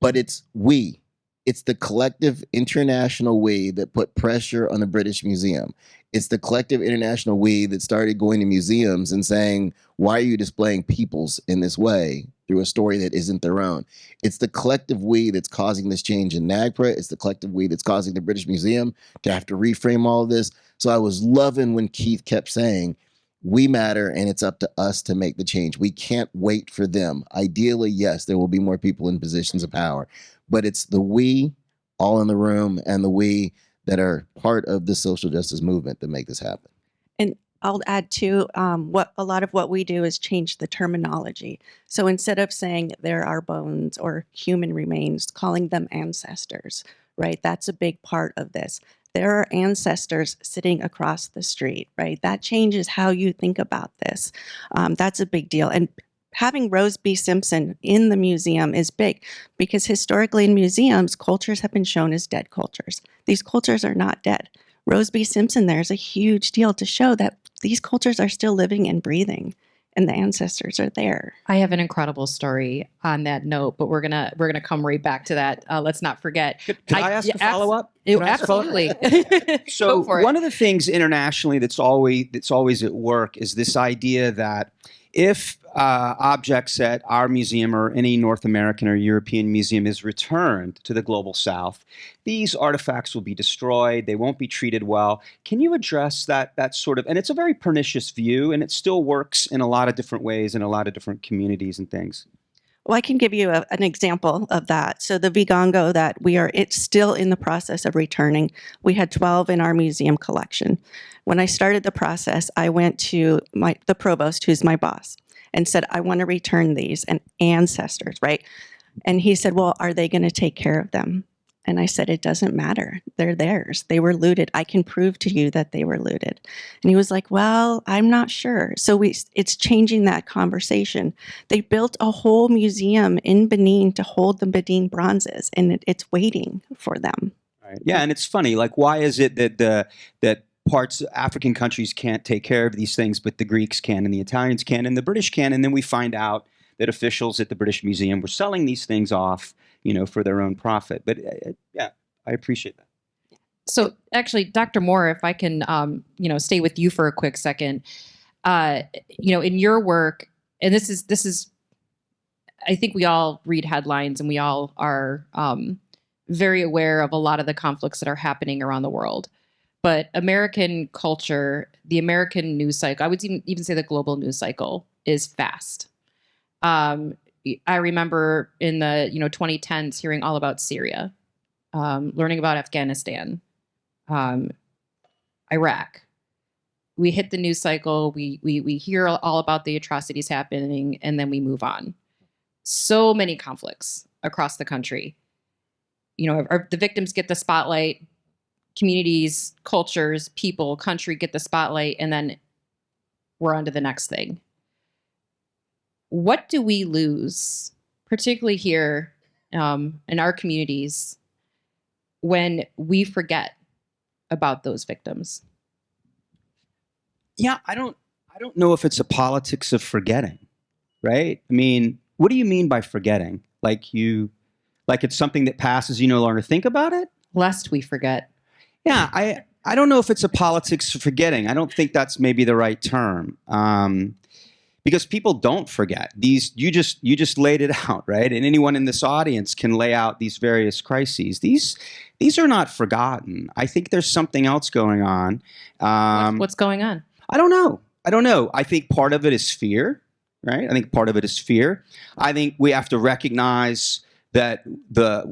Speaker 4: But it's we. It's the collective international we that put pressure on the British Museum. It's the collective international we that started going to museums and saying, why are you displaying peoples in this way through a story that isn't their own? It's the collective we that's causing this change in NAGPRA. It's the collective we that's causing the British Museum to have to reframe all of this. So I was loving when Keith kept saying, we matter and it's up to us to make the change. We can't wait for them. Ideally, yes, there will be more people in positions of power, but it's the we all in the room and the we that are part of the social justice movement that make this happen.
Speaker 3: And I'll add too, what a lot of what we do is change the terminology. So instead of saying there are bones or human remains, calling them ancestors, right? That's a big part of this. There are ancestors sitting across the street, right? That changes how you think about this. That's a big deal. And having Rose B. Simpson in the museum is big because historically in museums, cultures have been shown as dead cultures. These cultures are not dead. Rose B. Simpson there is a huge deal to show that these cultures are still living and breathing and the ancestors are there.
Speaker 2: I have an incredible story on that note, but we're gonna come right back to that. Let's not forget.
Speaker 5: Could I ask a follow-up?
Speaker 2: Absolutely.
Speaker 5: So one of the things internationally that's always at work is this idea that if objects at our museum or any North American or European museum is returned to the global South, these artifacts will be destroyed. They won't be treated well. Can you address that sort of, and it's a very pernicious view, and it still works in a lot of different ways in a lot of different communities and things.
Speaker 3: Well, I can give you an example of that. So the Vigango that it's still in the process of returning. We had 12 in our museum collection. When I started the process, I went to the provost, who's my boss, and said, I want to return these and ancestors, right? And he said, well, are they going to take care of them? And I said, it doesn't matter. They're theirs. They were looted. I can prove to you that they were looted. And he was like, well, I'm not sure. So it's changing that conversation. They built a whole museum in Benin to hold the Benin bronzes, and it's waiting for them.
Speaker 5: Right. Yeah, and it's funny. Like, why is it that parts African countries can't take care of these things, but the Greeks can, and the Italians can, and the British can, and then we find out that officials at the British Museum were selling these things off, for their own profit. But yeah, I appreciate that.
Speaker 2: So actually, Dr. Moore, if I can, stay with you for a quick second, in your work, and this is, I think we all read headlines and we all are very aware of a lot of the conflicts that are happening around the world. But American culture, the American news cycle, I would even say the global news cycle is fast. I remember in the 2010s hearing all about Syria, learning about Afghanistan, Iraq. We hit the news cycle, we hear all about the atrocities happening, and then we move on. So many conflicts across the country. The victims get the spotlight, communities, cultures, people, country get the spotlight, and then we're on to the next thing. What do we lose, particularly here in our communities, when we forget about those victims?
Speaker 5: Yeah, I don't know if it's a politics of forgetting, right? I mean, what do you mean by forgetting? Like it's something that passes, you no longer think about it?
Speaker 2: Lest we forget.
Speaker 5: Yeah, I don't know if it's a politics of forgetting. I don't think that's maybe the right term. Because people don't forget. You just laid it out, right? And anyone in this audience can lay out these various crises. These are not forgotten. I think there's something else going on.
Speaker 2: What's going on?
Speaker 5: I don't know. I think part of it is fear, right? I think part of it is fear. I think we have to recognize that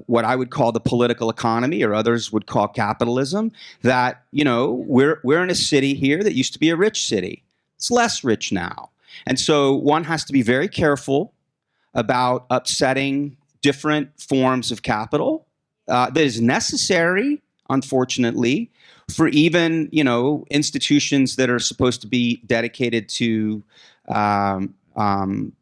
Speaker 5: what I would call the political economy, or others would call capitalism, that we're in a city here that used to be a rich city. It's less rich now. And so one has to be very careful about upsetting different forms of capital that is necessary, unfortunately, for even, institutions that are supposed to be dedicated to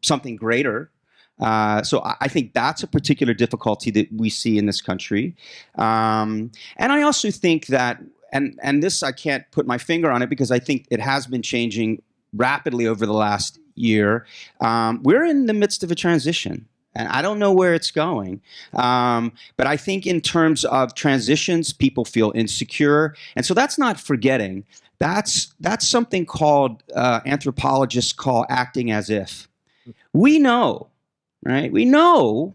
Speaker 5: something greater. So I think that's a particular difficulty that we see in this country. And I also think that, and this I can't put my finger on it because I think it has been changing rapidly over the last year. We're in the midst of a transition, and I don't know where it's going. But I think in terms of transitions, people feel insecure. And so that's not forgetting. That's something called, anthropologists call acting as if. We know, right? We know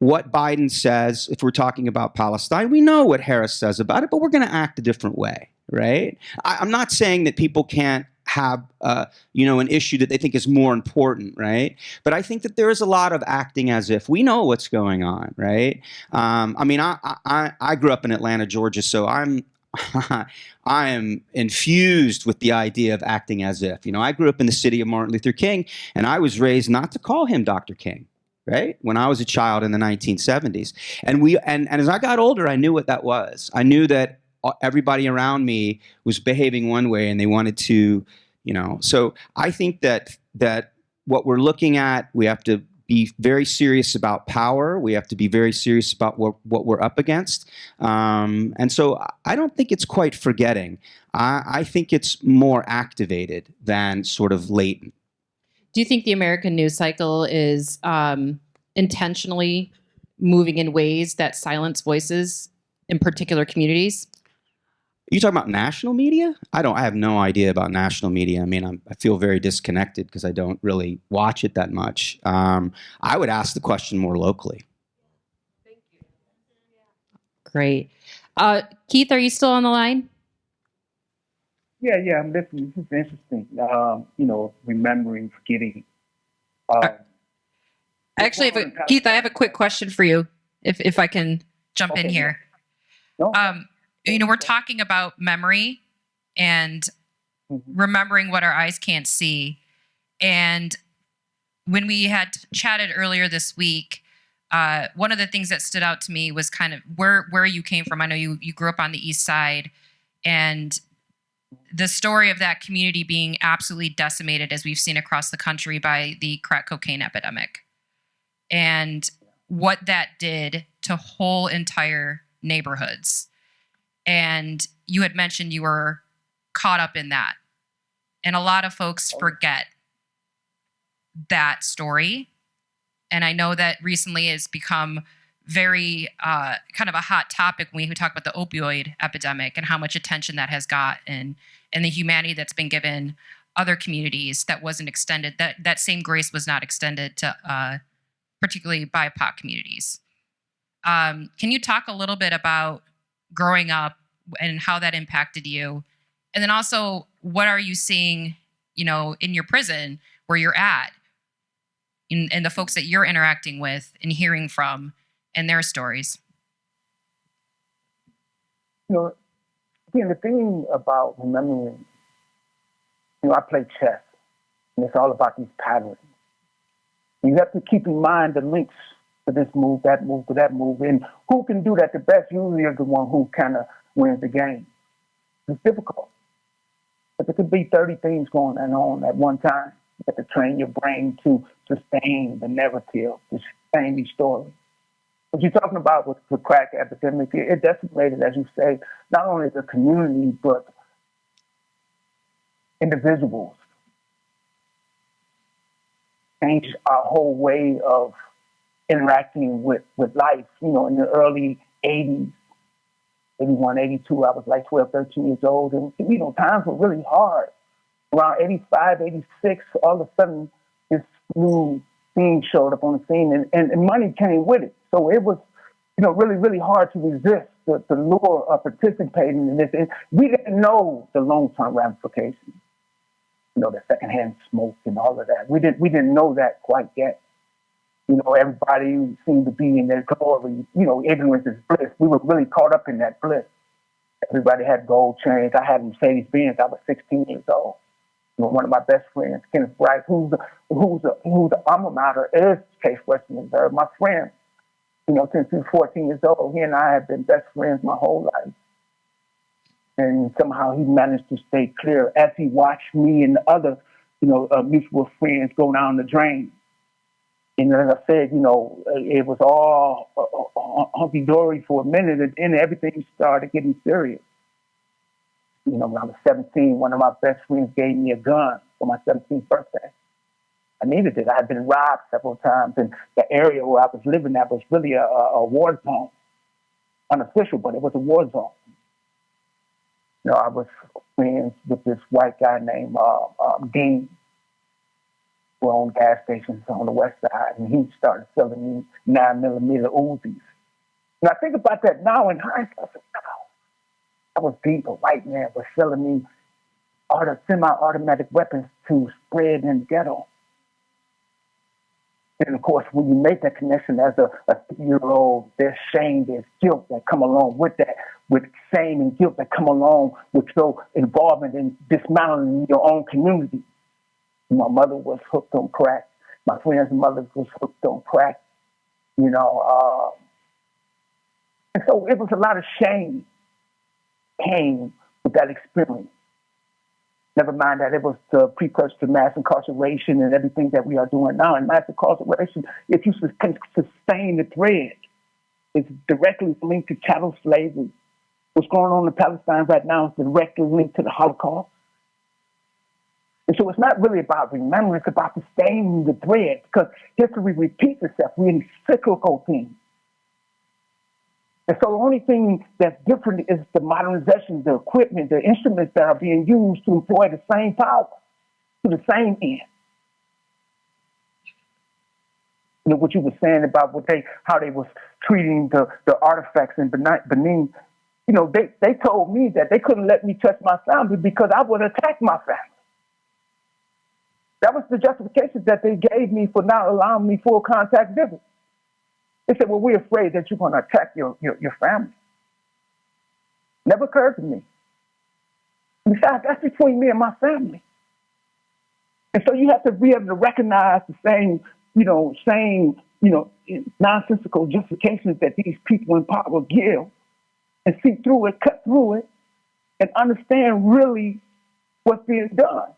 Speaker 5: what Biden says if we're talking about Palestine. We know what Harris says about it, but we're going to act a different way, right? I'm not saying that people can't have an issue that they think is more important, right? But I think that there is a lot of acting as if we know what's going on, right? I grew up in Atlanta, Georgia, so I am infused with the idea of acting as if. I grew up in the city of Martin Luther King, and I was raised not to call him Dr. King, right? When I was a child in the 1970s, and as I got older, I knew what that was. I knew that everybody around me was behaving one way, and they wanted to, So I think that what we're looking at, we have to be very serious about power. We have to be very serious about what we're up against. And so I don't think it's quite forgetting. I think it's more activated than sort of latent.
Speaker 2: Do you think the American news cycle is intentionally moving in ways that silence voices in particular communities?
Speaker 5: You talking about national media? I have no idea about national media. I mean, I feel very disconnected because I don't really watch it that much. I would ask the question more locally.
Speaker 2: Thank you. Great. Keith, are you still on the line?
Speaker 6: Yeah, I'm listening. This is interesting. Remembering, forgetting.
Speaker 2: Actually, Keith, I have a quick question for you, if I can jump in here.
Speaker 6: No.
Speaker 2: We're talking about memory and remembering what our eyes can't see. And when we had chatted earlier this week, one of the things that stood out to me was kind of where you came from. I know you grew up on the East Side, and the story of that community being absolutely decimated, as we've seen across the country, by the crack cocaine epidemic, and what that did to whole entire neighborhoods. And you had mentioned you were caught up in that. And a lot of folks forget that story. And I know that recently it's become very kind of a hot topic when we talk about the opioid epidemic and how much attention that has got and the humanity that's been given other communities that wasn't extended, that same grace was not extended to particularly BIPOC communities. Can you talk a little bit about growing up and how that impacted you? And then also, what are you seeing, in your prison where you're at, and the folks that you're interacting with and hearing from and their stories?
Speaker 6: Again, the thing about remembering, I play chess, and it's all about these patterns. You have to keep in mind the links to this move, that move, to that move, and who can do that the best usually is the one who kind of wins the game. It's difficult. But there could be 30 things going on at one time. You have to train your brain to sustain the narrative, to sustain these stories. What you're talking about with the crack epidemic, it decimated, as you say, not only the community, but individuals. Changed our whole way of interacting with life. In the early 80s, 81, 82, I was like 12, 13 years old. And, times were really hard. Around 85, 86, all of a sudden, this new thing showed up on the scene, and money came with it. So it was, really, really hard to resist the lure of participating in this. And we didn't know the long-term ramifications, the secondhand smoke and all of that. We didn't know that quite yet. Everybody seemed to be in their glory. Ignorance is bliss. We were really caught up in that bliss. Everybody had gold chains. I had a Mercedes-Benz. I was 16 years old. One of my best friends, Kenneth Bright, who's the alma mater is Case Western Reserve. My friend, since he was 14 years old, he and I have been best friends my whole life. And somehow he managed to stay clear as he watched me and the other, mutual friends go down the drain. And as I said, it was all hunky-dory for a minute, and then everything started getting serious. When I was 17, one of my best friends gave me a gun for my 17th birthday. I needed it. I had been robbed several times, and the area where I was living at was really a war zone. Unofficial, but it was a war zone. I was friends with this white guy named Dean, who owned gas stations on the west side, and he started selling me 9mm Uzis. And I think about that now in hindsight. I said, wow, I was deep. A white man was selling me semi-automatic weapons to spread in the ghetto. And of course, when you make that connection as a 3-year-old, there's shame, there's guilt that come along with that, with shame and guilt that come along with your involvement in dismantling your own community. My mother was hooked on crack. My friend's mother was hooked on crack. And so it was a lot of shame came with that experience. Never mind that it was the precursor to mass incarceration and everything that we are doing now. And mass incarceration, if you can sustain the thread, it's directly linked to chattel slavery. What's going on in Palestine right now is directly linked to the Holocaust. And so it's not really about remembering, it's about sustaining the thread, because history repeats itself. We're in cyclical things. And so the only thing that's different is the modernization, the equipment, the instruments that are being used to employ the same power to the same end. What you were saying about how they was treating the artifacts in Benin, they told me that they couldn't let me touch my family because I would attack my family. That was the justification that they gave me for not allowing me full contact visits. They said, well, we're afraid that you're going to attack your family. Never occurred to me. Besides, that's between me and my family. And so you have to be able to recognize the same nonsensical justifications that these people in power give and see through it, cut through it, and understand really what's being done.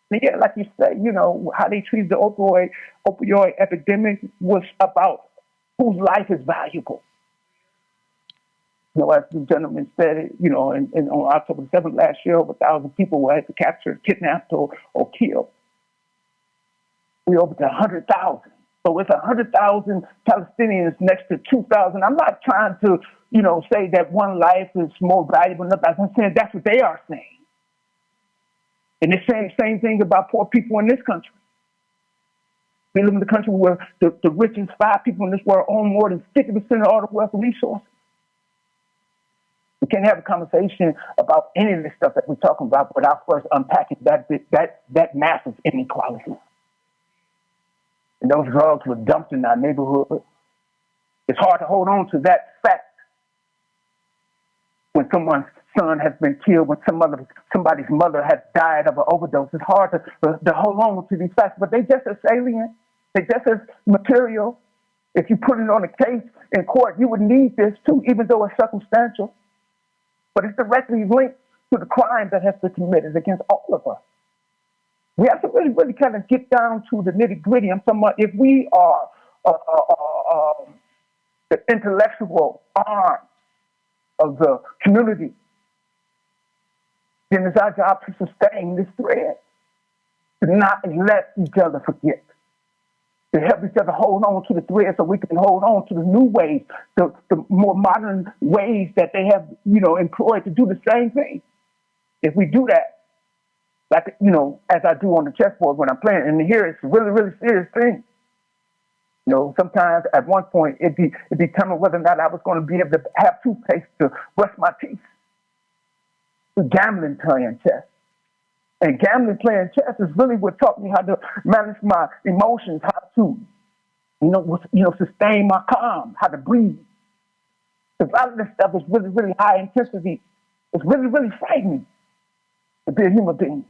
Speaker 6: And yeah, like you say, how they treated the opioid epidemic was about whose life is valuable. As the gentleman said, on October 7th last year, over 1,000 people were either captured, kidnapped, or killed. We're over to 100,000. So it's 100,000 Palestinians next to 2,000. I'm not trying to, say that one life is more valuable than others. I'm saying that's what they are saying. And they're saying the same thing about poor people in this country. We live in a country where the richest 5 people in this world own more than 50% of all the wealth and resources. We can't have a conversation about any of this stuff that we're talking about without first unpacking that massive inequality. And those drugs were dumped in our neighborhood. It's hard to hold on to that fact when someone's son has been killed, when somebody's mother has died of an overdose. It's hard to hold on to these facts, but they just as salient. They just as material. If you put it on a case in court, you would need this too, even though it's circumstantial. But it's directly linked to the crime that has been committed against all of us. We have to really, really kind of get down to the nitty-gritty. I'm talking about if we are the intellectual arm of the community, then it's our job to sustain this thread, to not let each other forget, to help each other hold on to the thread so we can hold on to the new ways, the more modern ways that they have, employed to do the same thing. If we do that, like, as I do on the chessboard when I'm playing, and here it's a really, really serious thing. Sometimes at one point it determined whether or not I was going to be able to have toothpaste to brush my teeth. Gambling playing chess. And gambling playing chess is really what taught me how to manage my emotions, how to, sustain my calm, how to breathe. Because a lot of this stuff is really, really high intensity. It's really, really frightening to be a human being.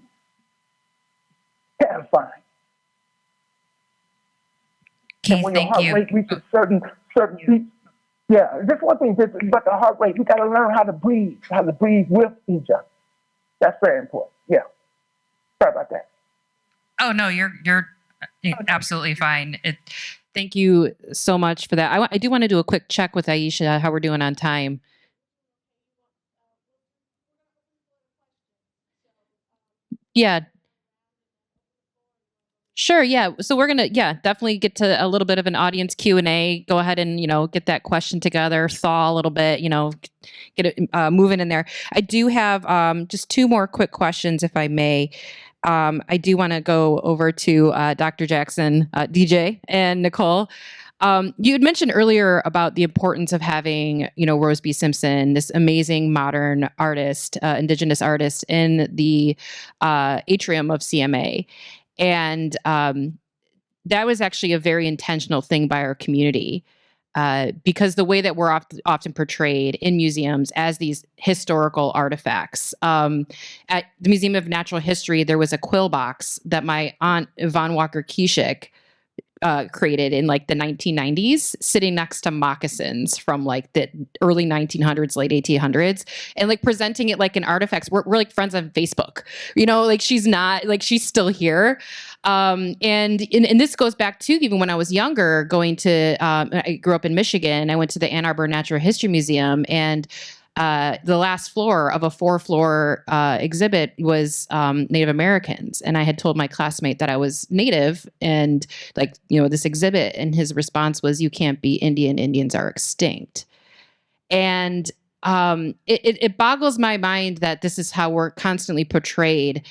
Speaker 6: Terrifying. And when your heart rate reaches certain beats, yeah, just one thing, but the heart rate, we got to learn how to breathe with each other. That's very important. Yeah. Sorry about that.
Speaker 2: Oh no, you're absolutely fine. Thank you so much for that. I do want to do a quick check with Ayesha how we're doing on time. Yeah. Sure. Yeah. So we're going to, definitely get to a little bit of an audience Q&A. Go ahead and, get that question together, thaw a little bit, get it moving in there. I do have just 2 more quick questions, if I may. I do want to go over to Dr. Jackson, DJ, and Nicole. You had mentioned earlier about the importance of having, Rose B. Simpson, this amazing modern artist, indigenous artist, in the atrium of CMA. And that was actually a very intentional thing by our community, because the way that we're often portrayed in museums as these historical artifacts. At the Museum of Natural History, there was a quill box that my aunt Yvonne Walker-Keshik created in like the 1990s, sitting next to moccasins from like the early 1900s, late 1800s, and like presenting it like an artifact. We're like friends on Facebook, she's still here. And this goes back to even when I was younger, going to, I grew up in Michigan. I went to the Ann Arbor Natural History Museum, and the last floor of a 4-floor exhibit was Native Americans. And I had told my classmate that I was Native and this exhibit, and his response was, "You can't be Indian. Indians are extinct." And it boggles my mind that this is how we're constantly portrayed.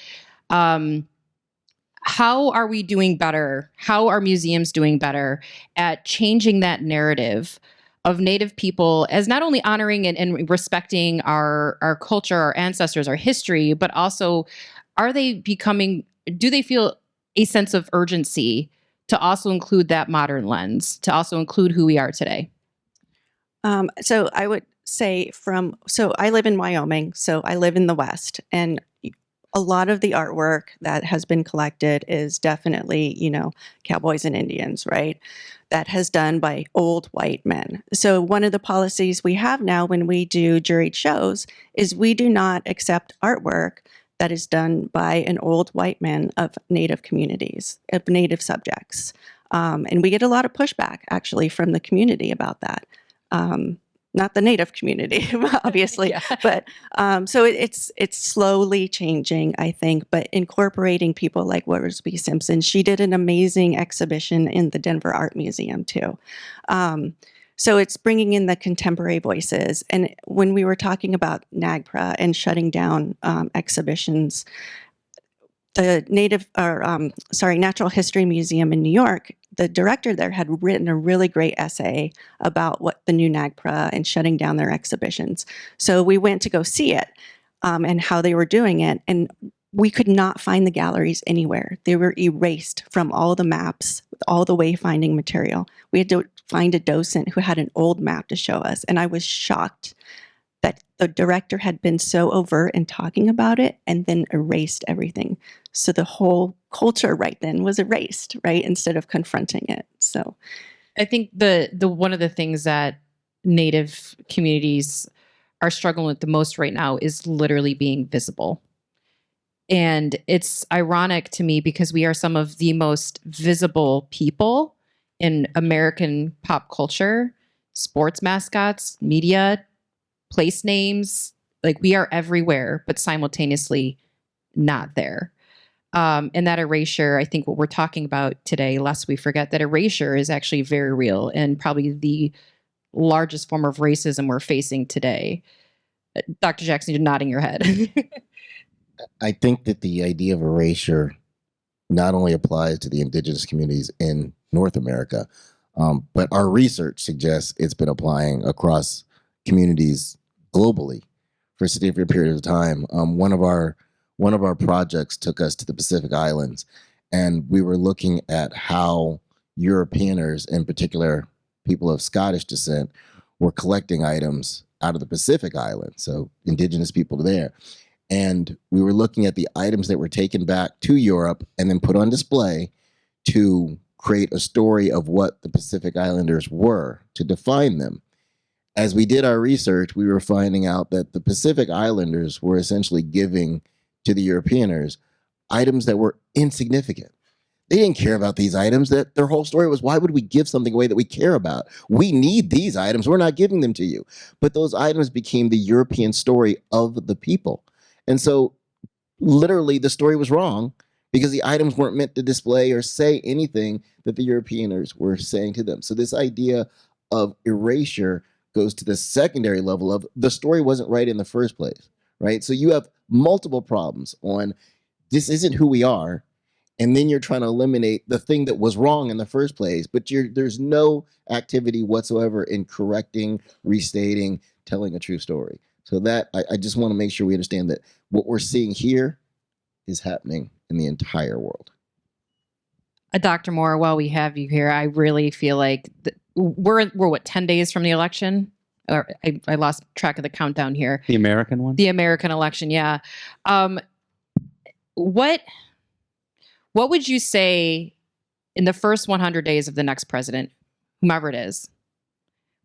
Speaker 2: How are we doing better? How are museums doing better at changing that narrative of Native people as not only honoring and respecting our culture, our ancestors, our history, but also do they feel a sense of urgency to also include that modern lens, to also include who we are today?
Speaker 3: So I would say I live in Wyoming, so I live in the West, and a lot of the artwork that has been collected is definitely, cowboys and Indians, right? That has done by old white men. So one of the policies we have now when we do juried shows is we do not accept artwork that is done by an old white man of Native communities, of Native subjects. And we get a lot of pushback actually from the community about that. not the Native community, obviously,
Speaker 2: Yeah.
Speaker 3: but so it's slowly changing, I think, but incorporating people like Worsby Simpson. She did an amazing exhibition in the Denver Art Museum too. So it's bringing in the contemporary voices. And when we were talking about NAGPRA and shutting down exhibitions, the Natural History Museum in New York, the director there had written a really great essay about what the new NAGPRA and shutting down their exhibitions. So we went to go see it and how they were doing it. And we could not find the galleries anywhere. They were erased from all the maps, all the wayfinding material. We had to find a docent who had an old map to show us. And I was shocked that the director had been so overt in talking about it and then erased everything. So the whole culture right then was erased, right, instead of confronting it. So
Speaker 2: I think the one of the things that Native communities are struggling with the most right now is literally being visible. And it's ironic to me because we are some of the most visible people in American pop culture, sports mascots, media, place names. Like, we are everywhere, but simultaneously not there. And that erasure, I think what we're talking about today, lest we forget that erasure is actually very real and probably the largest form of racism we're facing today. Dr. Jackson, you're nodding your head.
Speaker 4: I think that the idea of erasure not only applies to the indigenous communities in North America, but our research suggests it's been applying across communities globally for a significant period of time. One of our projects took us to the Pacific Islands, and we were looking at how Europeaners, in particular people of Scottish descent, were collecting items out of the Pacific Islands, so indigenous people there. And we were looking at the items that were taken back to Europe and then put on display to create a story of what the Pacific Islanders were, to define them. As we did our research, we were finding out that the Pacific Islanders were essentially giving to the Europeaners items that were insignificant. They didn't care about these items. That their whole story was, why would we give something away that we care about? We need these items. We're not giving them to you. But those items became the European story of the people. And so literally the story was wrong because the items weren't meant to display or say anything that the Europeaners were saying to them. So this idea of erasure goes to the secondary level of the story wasn't right in the first place, right? So you have multiple problems on this isn't who we are, and then you're trying to eliminate the thing that was wrong in the first place, but there's no activity whatsoever in correcting, restating, telling a true story. So that I just want to make sure we understand that what we're seeing here is happening in the entire world.
Speaker 2: Dr. Moore, while we have you here, I really feel like we're what, 10 days from the election? Or I lost track of the countdown here.
Speaker 5: The American one?
Speaker 2: The American election, yeah. What would you say in the first 100 days of the next president, whomever it is,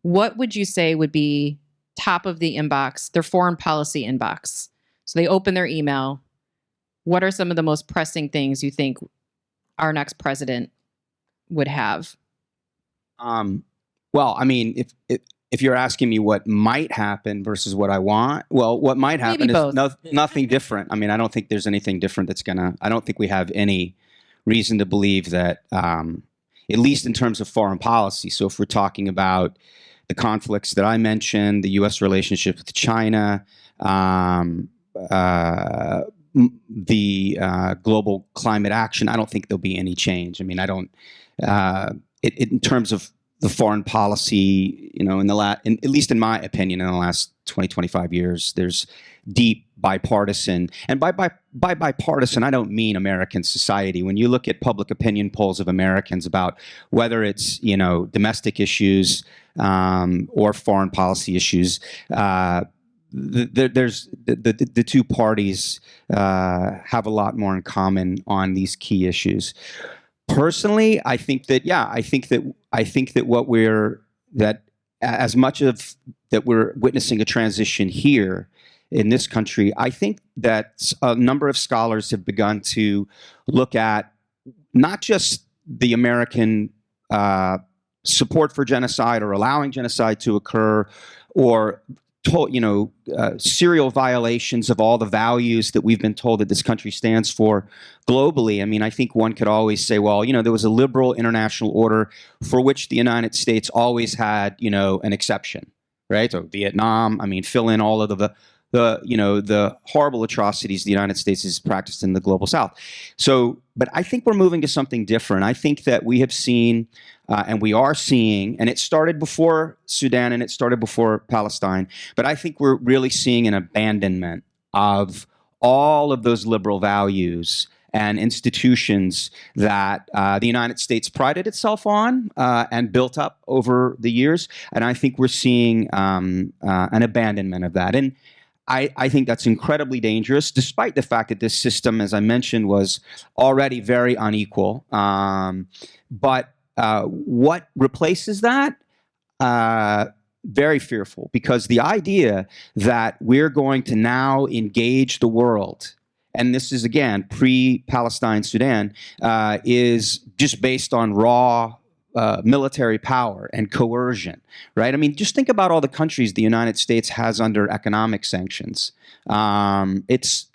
Speaker 2: what would you say would be top of the inbox, their foreign policy inbox? So they open their email. What are some of the most pressing things you think our next president would have?
Speaker 5: Well, I mean, if you're asking me what might happen versus what I want, well, what might happen is nothing different. I mean, I don't think there's anything different I don't think we have any reason to believe that, at least in terms of foreign policy. So if we're talking about the conflicts that I mentioned, the U.S. relationship with China, the global climate action, I don't think there'll be any change. I mean, I don't. In terms of the foreign policy, you know, at least in my opinion, in the last 20, 25 years, there's deep bipartisan, and by bipartisan, I don't mean American society. When you look at public opinion polls of Americans about whether it's, you know, domestic issues or foreign policy issues, there's the two parties have a lot more in common on these key issues. Personally, I think that as much of that we're witnessing a transition here in this country, I think that a number of scholars have begun to look at not just the American support for genocide or allowing genocide to occur, or serial violations of all the values that we've been told that this country stands for globally. I mean, I think one could always say, well, there was a liberal international order for which the United States always had, an exception, right? So Vietnam, I mean, fill in all of the horrible atrocities the United States has practiced in the global South. So, but I think we're moving to something different. I think that we have seen, and we are seeing, and it started before Sudan and it started before Palestine, but I think we're really seeing an abandonment of all of those liberal values and institutions that the United States prided itself on and built up over the years. And I think we're seeing an abandonment of that. And I think that's incredibly dangerous, despite the fact that this system, as I mentioned, was already very unequal. But what replaces that? Very fearful, because the idea that we're going to now engage the world, and this is, again, pre-Palestine Sudan, is just based on raw military power and coercion, right? I mean, just think about all the countries the United States has under economic sanctions. It's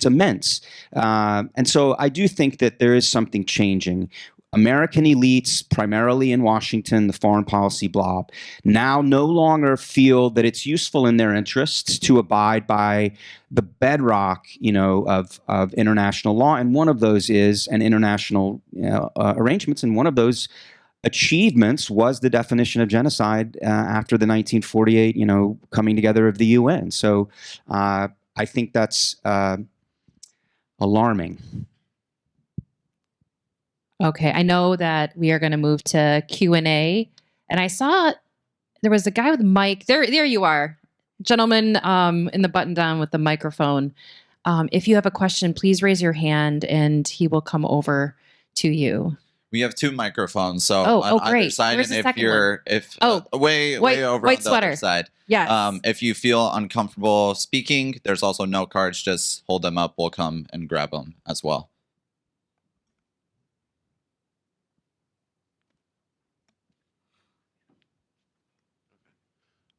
Speaker 5: immense. And so I do think that there is something changing. American elites, primarily in Washington, the foreign policy blob, now no longer feel that it's useful in their interests to abide by the bedrock, of international law. And one of those is an international arrangements. And one of those achievements was the definition of genocide after the 1948, coming together of the UN. So I think that's alarming.
Speaker 2: Okay, I know that we are going to move to Q&A, and I saw there was a guy with a mic. There you are, gentleman in the button down with the microphone. If you have a question, please raise your hand, and he will come over to you.
Speaker 7: We have two microphones, so on either
Speaker 2: great.
Speaker 7: side,
Speaker 2: Where's
Speaker 7: and
Speaker 2: the
Speaker 7: if
Speaker 2: second
Speaker 7: you're way over
Speaker 2: white
Speaker 7: on the
Speaker 2: sweater.
Speaker 7: other side,
Speaker 2: Yes.
Speaker 7: if you feel uncomfortable speaking, there's also note cards. Just hold them up. We'll come and grab them as well.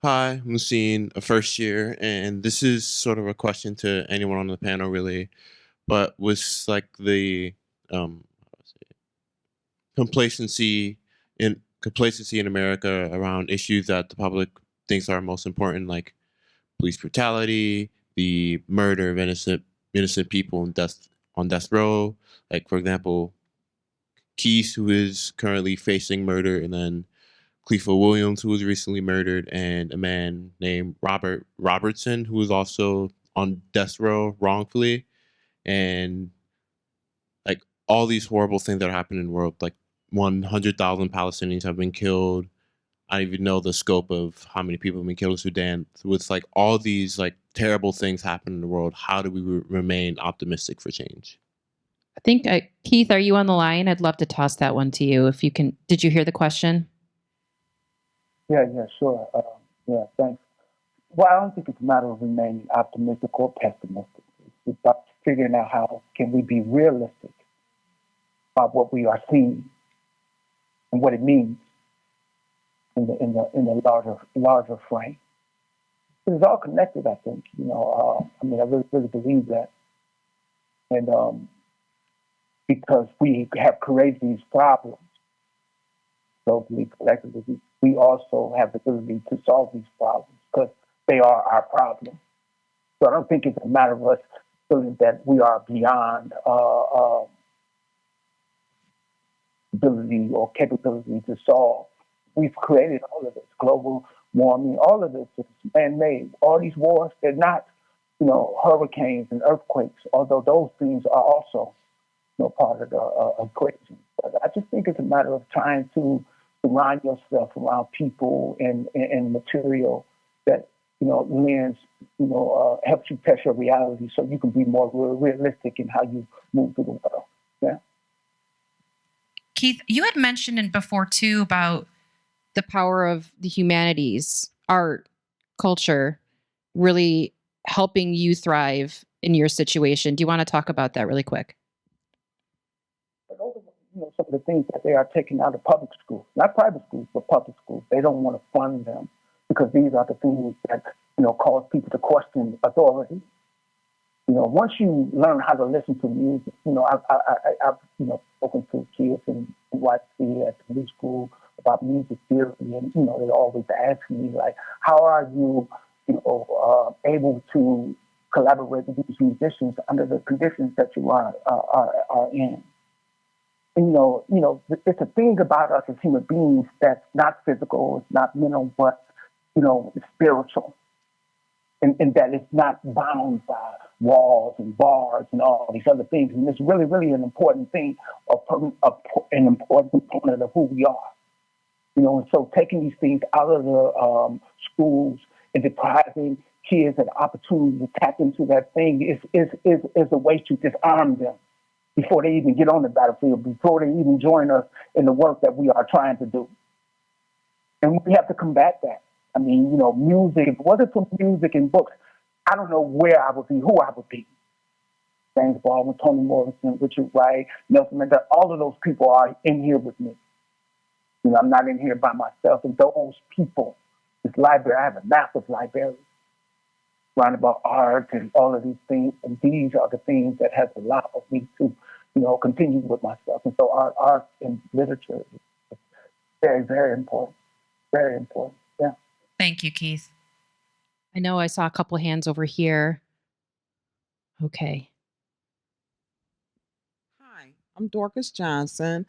Speaker 8: Hi, I'm Lucine, a first year, and this is sort of a question to anyone on the panel, really. But with like the complacency in America around issues that the public thinks are most important, like police brutality, the murder of innocent people on death row. Like, for example, Keith, who is currently facing murder, and then Clefo Williams, who was recently murdered, and a man named Robert Robertson, who was also on death row wrongfully. And like all these horrible things that are happening in the world, like 100,000 Palestinians have been killed. I don't even know the scope of how many people have been killed in Sudan. With like all these like terrible things happening in the world, how do we remain optimistic for change?
Speaker 2: I think, Keith, are you on the line? I'd love to toss that one to you if you can. Did you hear the question?
Speaker 6: Yeah, sure. Yeah, thanks. Well, I don't think it's a matter of remaining optimistic or pessimistic. It's about figuring out how can we be realistic about what we are seeing and what it means in the larger frame. It's all connected, I think. I really believe that, and because we have created these problems, globally, collectively, we also have the ability to solve these problems because they are our problem. So I don't think it's a matter of us feeling that we are beyond ability or capability to solve. We've created all of this, global warming, all of this is man-made. All these wars, they're not, hurricanes and earthquakes, although those things are also part of the equation. But I just think it's a matter of trying to surround yourself around people and material that lends, helps you test your reality, so you can be more realistic in how you move through the world. Yeah.
Speaker 2: Keith, you had mentioned before too about the power of the humanities, art, culture, really helping you thrive in your situation. Do you want to talk about that really quick?
Speaker 6: some of the things that they are taking out of public schools, not private schools, but public schools. They don't want to fund them because these are the things that, cause people to question authority. Once you learn how to listen to music, I've spoken to kids in NYC at the new school about music theory, and, they always ask me, like, how are you, able to collaborate with these musicians under the conditions that you are in? And, it's a thing about us as human beings that's not physical, it's not mental, but, it's spiritual. And that it's not bound by walls and bars and all these other things. And it's really, really an important thing, an important component of who we are. And so taking these things out of the schools and depriving kids an opportunity to tap into that thing is a way to disarm them before they even get on the battlefield, before they even join us in the work that we are trying to do. And we have to combat that. I mean, music, if it wasn't for music and books, I don't know where I would be, who I would be. James Baldwin, Toni Morrison, Richard Wright, Nelson Mandela, all of those people are in here with me. I'm not in here by myself. And those people, this library, I have a massive library, learn about art and all of these things. And these are the things that have allowed me to, continue with myself. And so art and literature is very, very important. Very important. Yeah.
Speaker 2: Thank you, Keith. I know I saw a couple hands over here. Okay.
Speaker 9: Hi, I'm Dorcas Johnson.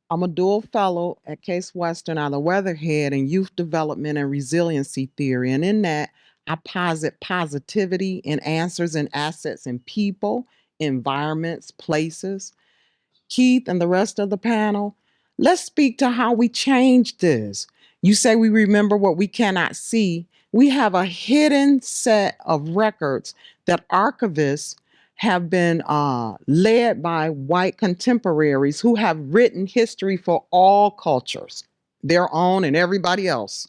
Speaker 9: I'm a dual fellow at Case Western out of Weatherhead in youth development and resiliency theory. And in that, I posit positivity in answers and assets in people, environments, places. Keith and the rest of the panel, let's speak to how we change this. You say we remember what we cannot see. We have a hidden set of records that archivists have been led by white contemporaries who have written history for all cultures, their own and everybody else.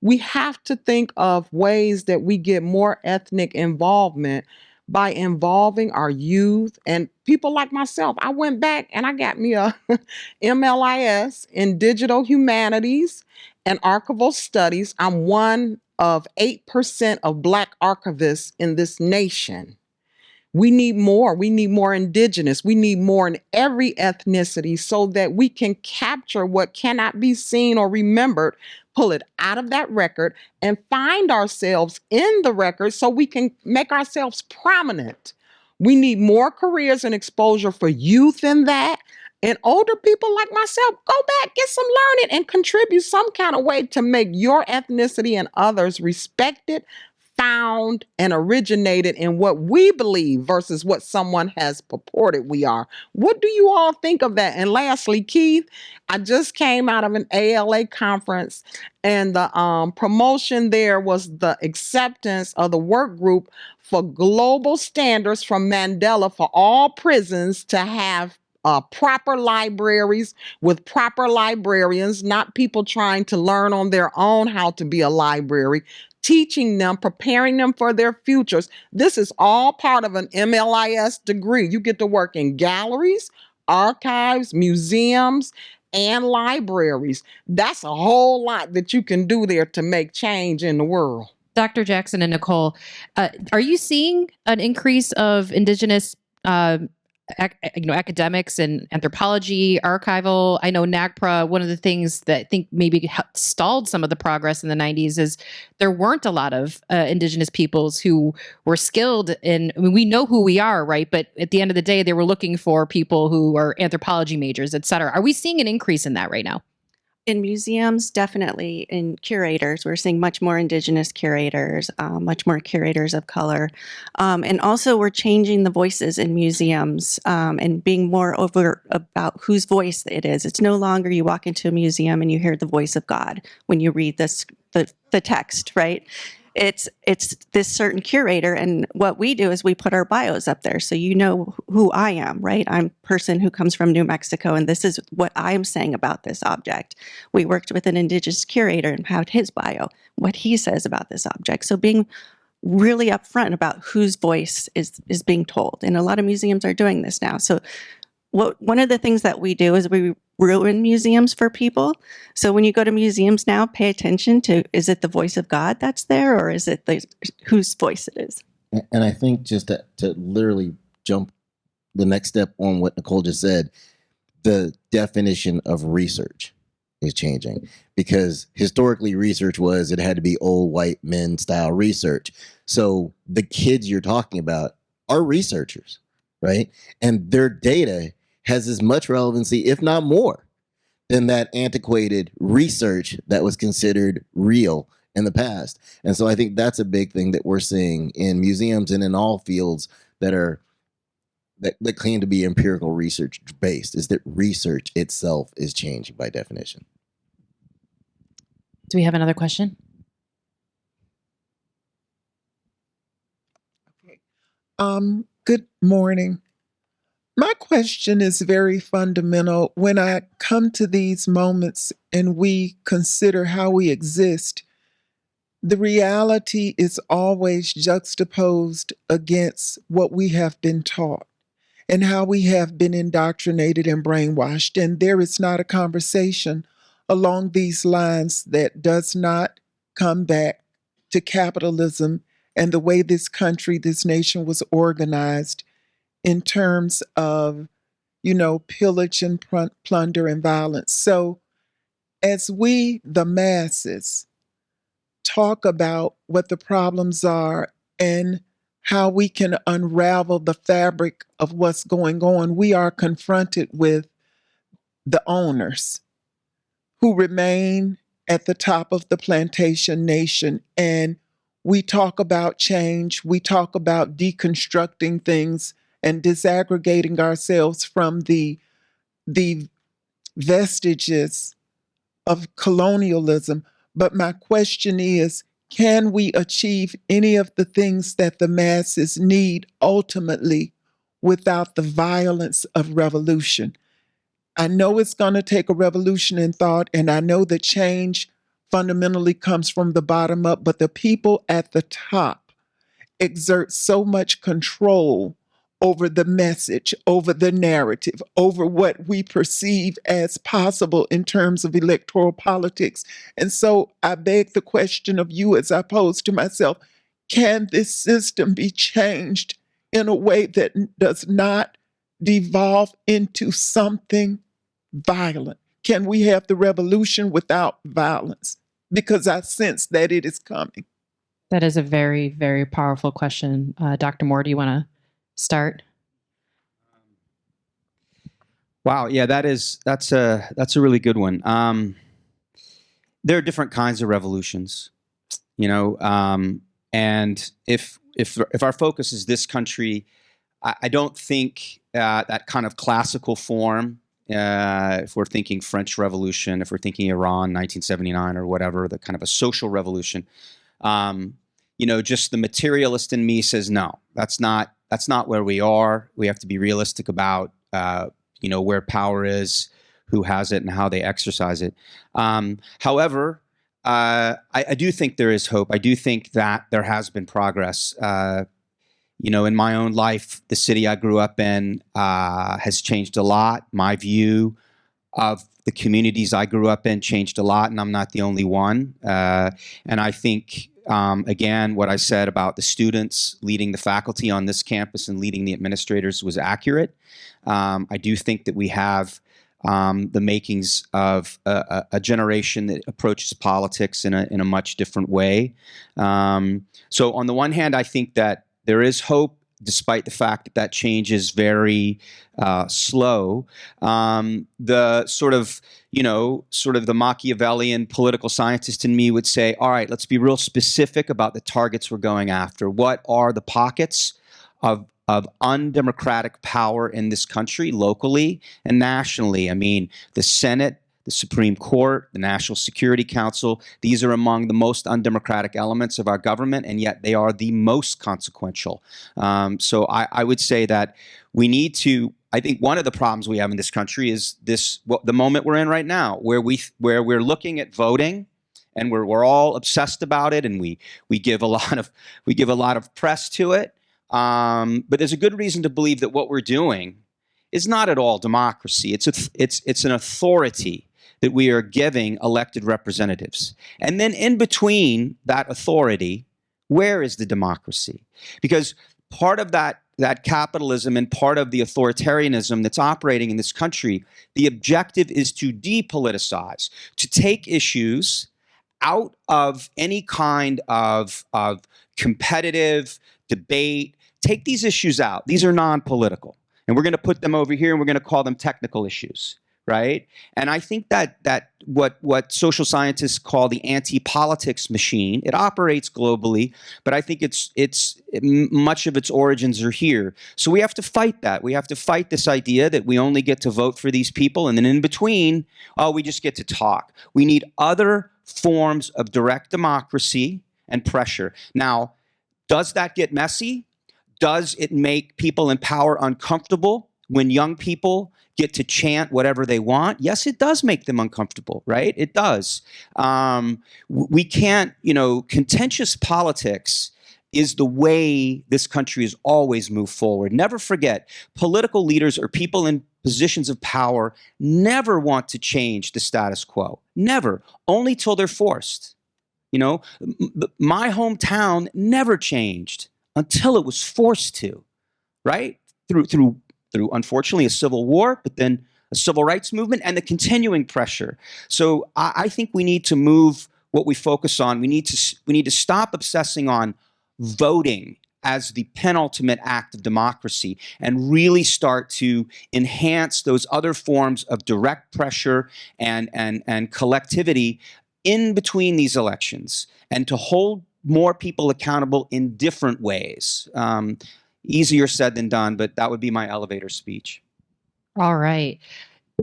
Speaker 9: We have to think of ways that we get more ethnic involvement by involving our youth and people like myself. I went back and I got me a MLIS in digital humanities and archival studies. I'm one of 8% of Black archivists in this nation. We need more. We need more indigenous. We need more in every ethnicity so that we can capture what cannot be seen or remembered, pull it out of that record, and find ourselves in the record so we can make ourselves prominent. We need more careers and exposure for youth in that. And older people like myself, go back, get some learning, and contribute some kind of way to make your ethnicity and others respected, found, and originated in what we believe versus what someone has purported we are. What do you all think of that? And lastly, Keith, I just came out of an ALA conference, and the promotion there was the acceptance of the work group for global standards from Mandela for all prisons to have proper libraries with proper librarians, not people trying to learn on their own how to be a library, teaching them, preparing them for their futures. This is all part of an MLIS degree. You get to work in galleries, archives, museums, and libraries. That's a whole lot that you can do there to make change in the world.
Speaker 2: Dr. Jackson and Nicole, are you seeing an increase of Indigenous academics and anthropology, archival? I know NAGPRA, one of the things that I think maybe stalled some of the progress in the 90s is there weren't a lot of Indigenous peoples who were skilled in, I mean, we know who we are, right? But at the end of the day, they were looking for people who are anthropology majors, et cetera. Are we seeing an increase in that right now?
Speaker 3: In museums, definitely. In curators, we're seeing much more Indigenous curators, much more curators of color. And also we're changing the voices in museums and being more overt about whose voice it is. It's no longer you walk into a museum and you hear the voice of God when you read the text, right? It's this certain curator, and what we do is we put our bios up there so you know who I am, right? I'm a person who comes from New Mexico, and this is what I'm saying about this object. We worked with an Indigenous curator and had his bio, what he says about this object. So being really upfront about whose voice is being told, and a lot of museums are doing this now. So one of the things that we do is we ruin museums for people. So when you go to museums now, pay attention to, is it the voice of God that's there, or is it whose voice it is?
Speaker 4: And I think just to literally jump the next step on what Nicole just said, the definition of research is changing, because historically research was, it had to be old white men style research. So the kids you're talking about are researchers, right? And their data has as much relevancy, if not more, than that antiquated research that was considered real in the past. And so I think that's a big thing that we're seeing in museums and in all fields that claim to be empirical research based, is that research itself is changing by definition.
Speaker 2: Do we have another question?
Speaker 10: Good morning. My question is very fundamental. When I come to these moments and we consider how we exist, the reality is always juxtaposed against what we have been taught and how we have been indoctrinated and brainwashed. And there is not a conversation along these lines that does not come back to capitalism and the way this country, this nation was organized in terms of, pillage and plunder and violence. So as we, the masses, talk about what the problems are and how we can unravel the fabric of what's going on, we are confronted with the owners who remain at the top of the plantation nation. And we talk about change, we talk about deconstructing things and disaggregating ourselves from the vestiges of colonialism. But my question is, can we achieve any of the things that the masses need ultimately without the violence of revolution? I know it's going to take a revolution in thought, and I know that change fundamentally comes from the bottom up, but the people at the top exert so much control over the message, over the narrative, over what we perceive as possible in terms of electoral politics. And so I beg the question of you as I pose to myself, can this system be changed in a way that does not devolve into something violent? Can we have the revolution without violence? Because I sense that it is coming.
Speaker 2: That is a very, very powerful question. Dr. Moore, do you want to start?
Speaker 5: Wow, yeah, that's a really good one. There are different kinds of revolutions, and if our focus is this country, I don't think that kind of classical form. If we're thinking French Revolution, if we're thinking Iran, 1979 or whatever, the kind of a social revolution, just the materialist in me says no. That's not where we are. We have to be realistic about where power is, who has it, and how they exercise it. However, I do think there is hope. I do think that there has been progress. In my own life, the city I grew up in has changed a lot. My view of the communities I grew up in changed a lot, and I'm not the only one. And I think, again, what I said about the students leading the faculty on this campus and leading the administrators was accurate. I do think that we have the makings of a generation that approaches politics in a much different way. So on the one hand, I think that there is hope, despite the fact that change is very slow. The sort of the Machiavellian political scientist in me would say, all right, let's be real specific about the targets we're going after. What are the pockets of undemocratic power in this country, locally and nationally? I mean, the Senate, the Supreme Court, the National Security Council, these are among the most undemocratic elements of our government, and yet they are the most consequential. So I would say that we need to, I think one of the problems we have in this country is the moment we're in right now, where we're looking at voting, and we're all obsessed about it, and we give a lot of press to it. But there's a good reason to believe that what we're doing is not at all democracy. It's an authority that we are giving elected representatives. And then in between that authority, where is the democracy? Because part of that capitalism and part of the authoritarianism that's operating in this country, the objective is to depoliticize, to take issues out of any kind of competitive debate. Take these issues out. These are non-political. And we're going to put them over here and we're going to call them technical issues, right? And I think that what social scientists call the anti-politics machine, it operates globally, but I think much of its origins are here. So we have to fight that. We have to fight this idea that we only get to vote for these people, and then in between, we just get to talk. We need other forms of direct democracy and pressure. Now, does that get messy? Does it make people in power uncomfortable when young people get to chant whatever they want? Yes, it does make them uncomfortable, right? It does. We can't, contentious politics is the way this country has always moved forward. Never forget, political leaders or people in positions of power never want to change the status quo. Never. Only till they're forced. My hometown never changed until it was forced to, right? Through unfortunately a civil war, but then a civil rights movement and the continuing pressure. So I think we need to move what we focus on. We need to stop obsessing on voting as the penultimate act of democracy and really start to enhance those other forms of direct pressure and collectivity in between these elections, and to hold more people accountable in different ways. Easier said than done, but that would be my elevator speech.
Speaker 2: All right.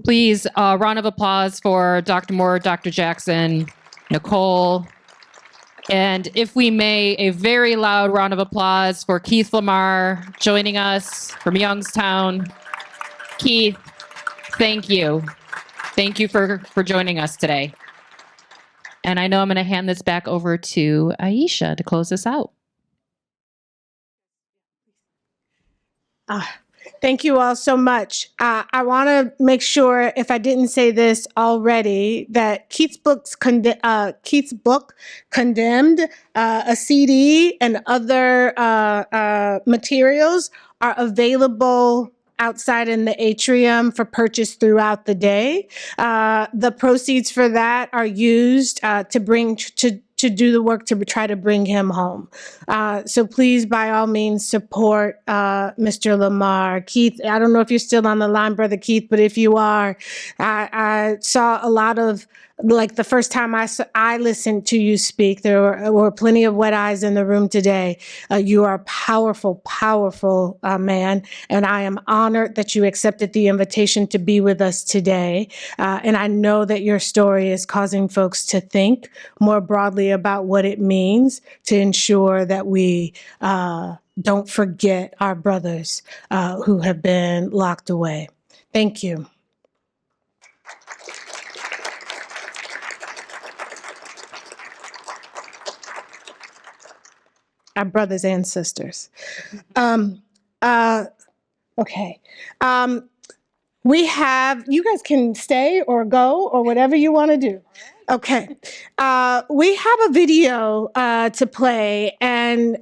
Speaker 2: Please, a round of applause for Dr. Moore, Dr. Jackson, Nicole, and if we may, a very loud round of applause for Keith LaMar joining us from Youngstown. Keith, thank you. Thank you for joining us today. And I know I'm going to hand this back over to Ayesha to close this out.
Speaker 1: Thank you all so much. I want to make sure, if I didn't say this already, that Keith's book, Condemned, a CD and other materials are available outside in the atrium for purchase throughout the day. The proceeds for that are used to do the work to try to bring him home. So please, by all means, support Mr. LaMar. Keith, I don't know if you're still on the line, Brother Keith, but if you are, I saw a lot of, like the first time I listened to you speak, there were plenty of wet eyes in the room today. You are a powerful, powerful man, and I am honored that you accepted the invitation to be with us today. And I know that your story is causing folks to think more broadly about what it means to ensure that we don't forget our brothers who have been locked away. Thank you. Our brothers and sisters. Okay. We have, you guys can stay or go or whatever you want to do. Okay. We have a video to play, and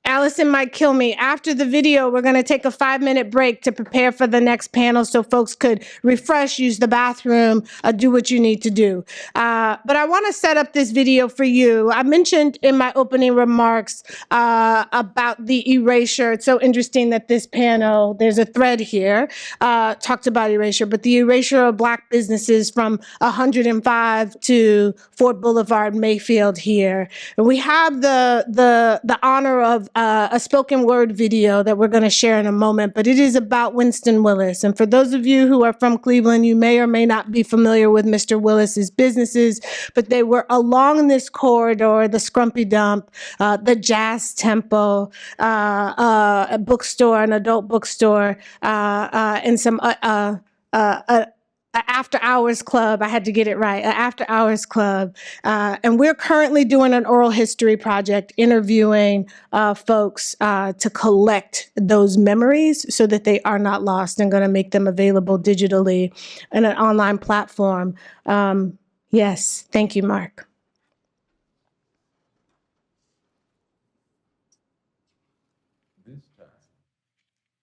Speaker 1: Allison might kill me. After the video, we're going to take a 5-minute break to prepare for the next panel so folks could refresh, use the bathroom, do what you need to do. But I want to set up this video for you. I mentioned in my opening remarks about the erasure. It's so interesting that this panel, there's a thread here, talked about erasure, but the erasure of Black businesses from 105 to Fort Boulevard, Mayfield here. And we have the honor of a spoken word video that we're going to share in a moment, but it is about Winston Willis. And for those of you who are from Cleveland, you may or may not be familiar with Mr. Willis's businesses, but they were along this corridor, the Scrumpy Dump, the Jazz Temple, a bookstore, an adult bookstore, and some after hours club. I had to get it right. An after hours club. And we're currently doing an oral history project, interviewing folks to collect those memories so that they are not lost, and going to make them available digitally in an online platform. Yes. Thank you, Mark.
Speaker 11: This time,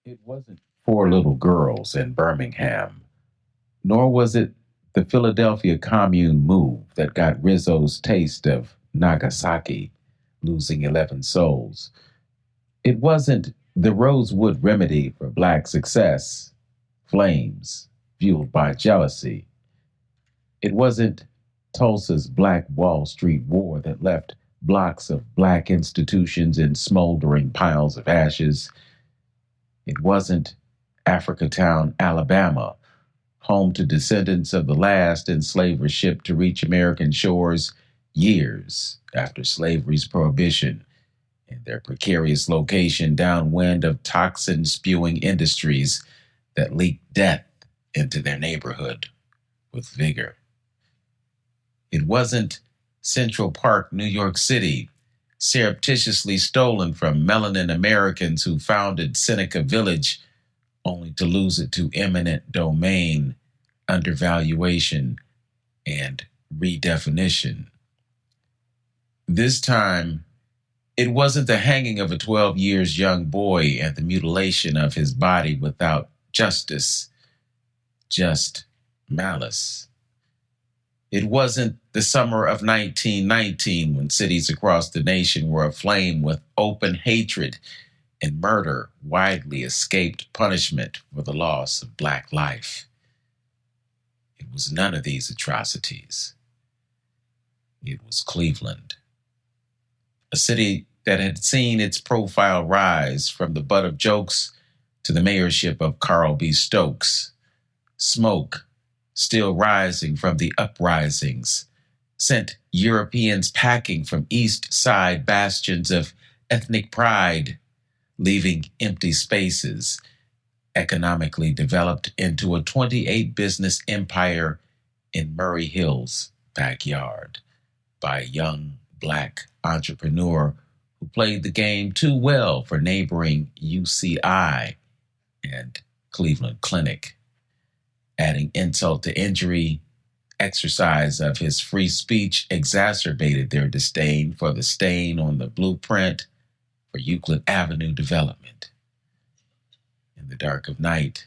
Speaker 11: it wasn't 4 little girls in Birmingham, nor was it the Philadelphia commune move that got Rizzo's taste of Nagasaki, losing 11 souls. It wasn't the Rosewood remedy for Black success, flames fueled by jealousy. It wasn't Tulsa's Black Wall Street war that left blocks of Black institutions in smoldering piles of ashes. It wasn't Africatown, Alabama, home to descendants of the last enslaver ship to reach American shores years after slavery's prohibition, in their precarious location downwind of toxin-spewing industries that leaked death into their neighborhood with vigor. It wasn't Central Park, New York City, surreptitiously stolen from melanin Americans who founded Seneca Village only to lose it to eminent domain, undervaluation, and redefinition. This time, it wasn't the hanging of a 12 years young boy and the mutilation of his body without justice, just malice. It wasn't the summer of 1919 when cities across the nation were aflame with open hatred and murder widely escaped punishment for the loss of Black life. It was none of these atrocities. It was Cleveland, a city that had seen its profile rise from the butt of jokes to the mayorship of Carl B. Stokes. Smoke, still rising from the uprisings, sent Europeans packing from East Side bastions of ethnic pride, leaving empty spaces, economically developed into a 28 business empire in Murray Hill's backyard by a young Black entrepreneur who played the game too well for neighboring UCI and Cleveland Clinic. Adding insult to injury, exercise of his free speech exacerbated their disdain for the stain on the blueprint for Euclid Avenue development. In the dark of night,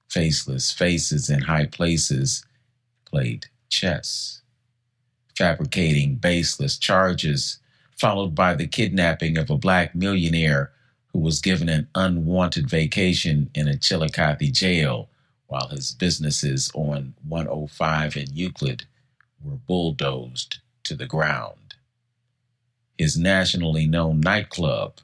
Speaker 11: faceless faces in high places played chess, fabricating baseless charges, followed by the kidnapping of a Black millionaire who was given an unwanted vacation in a Chillicothe jail while his businesses on 105 in Euclid were bulldozed to the ground. His nationally known nightclub,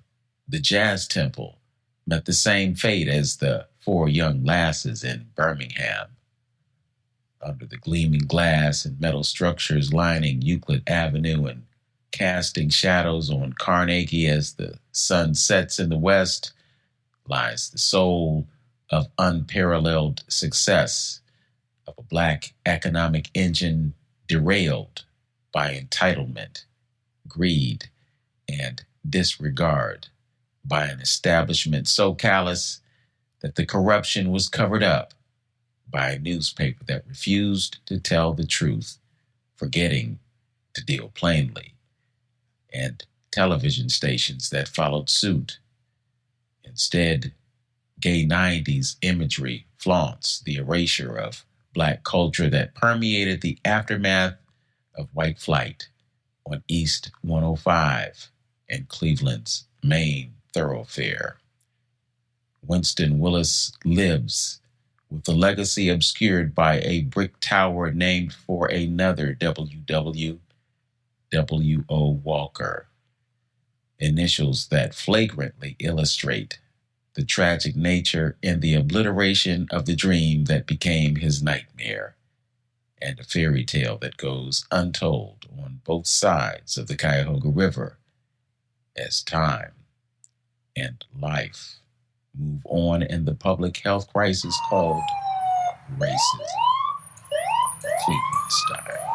Speaker 11: the Jazz Temple, met the same fate as the 4 young lasses in Birmingham. Under the gleaming glass and metal structures lining Euclid Avenue and casting shadows on Carnegie as the sun sets in the west, lies the soul of unparalleled success of a Black economic engine derailed by entitlement, greed, and disregard by an establishment so callous that the corruption was covered up by a newspaper that refused to tell the truth, forgetting to deal plainly, and television stations that followed suit. Instead, gay 90s imagery flaunts the erasure of Black culture that permeated the aftermath of white flight on East 105 and Cleveland's main thoroughfare. Winston Willis lives with a legacy obscured by a brick tower named for another W.W. W.O. Walker. Initials that flagrantly illustrate the tragic nature and the obliteration of the dream that became his nightmare, and a fairy tale that goes untold on both sides of the Cuyahoga River as time and life move on in the public health crisis called racism. Cleveland style.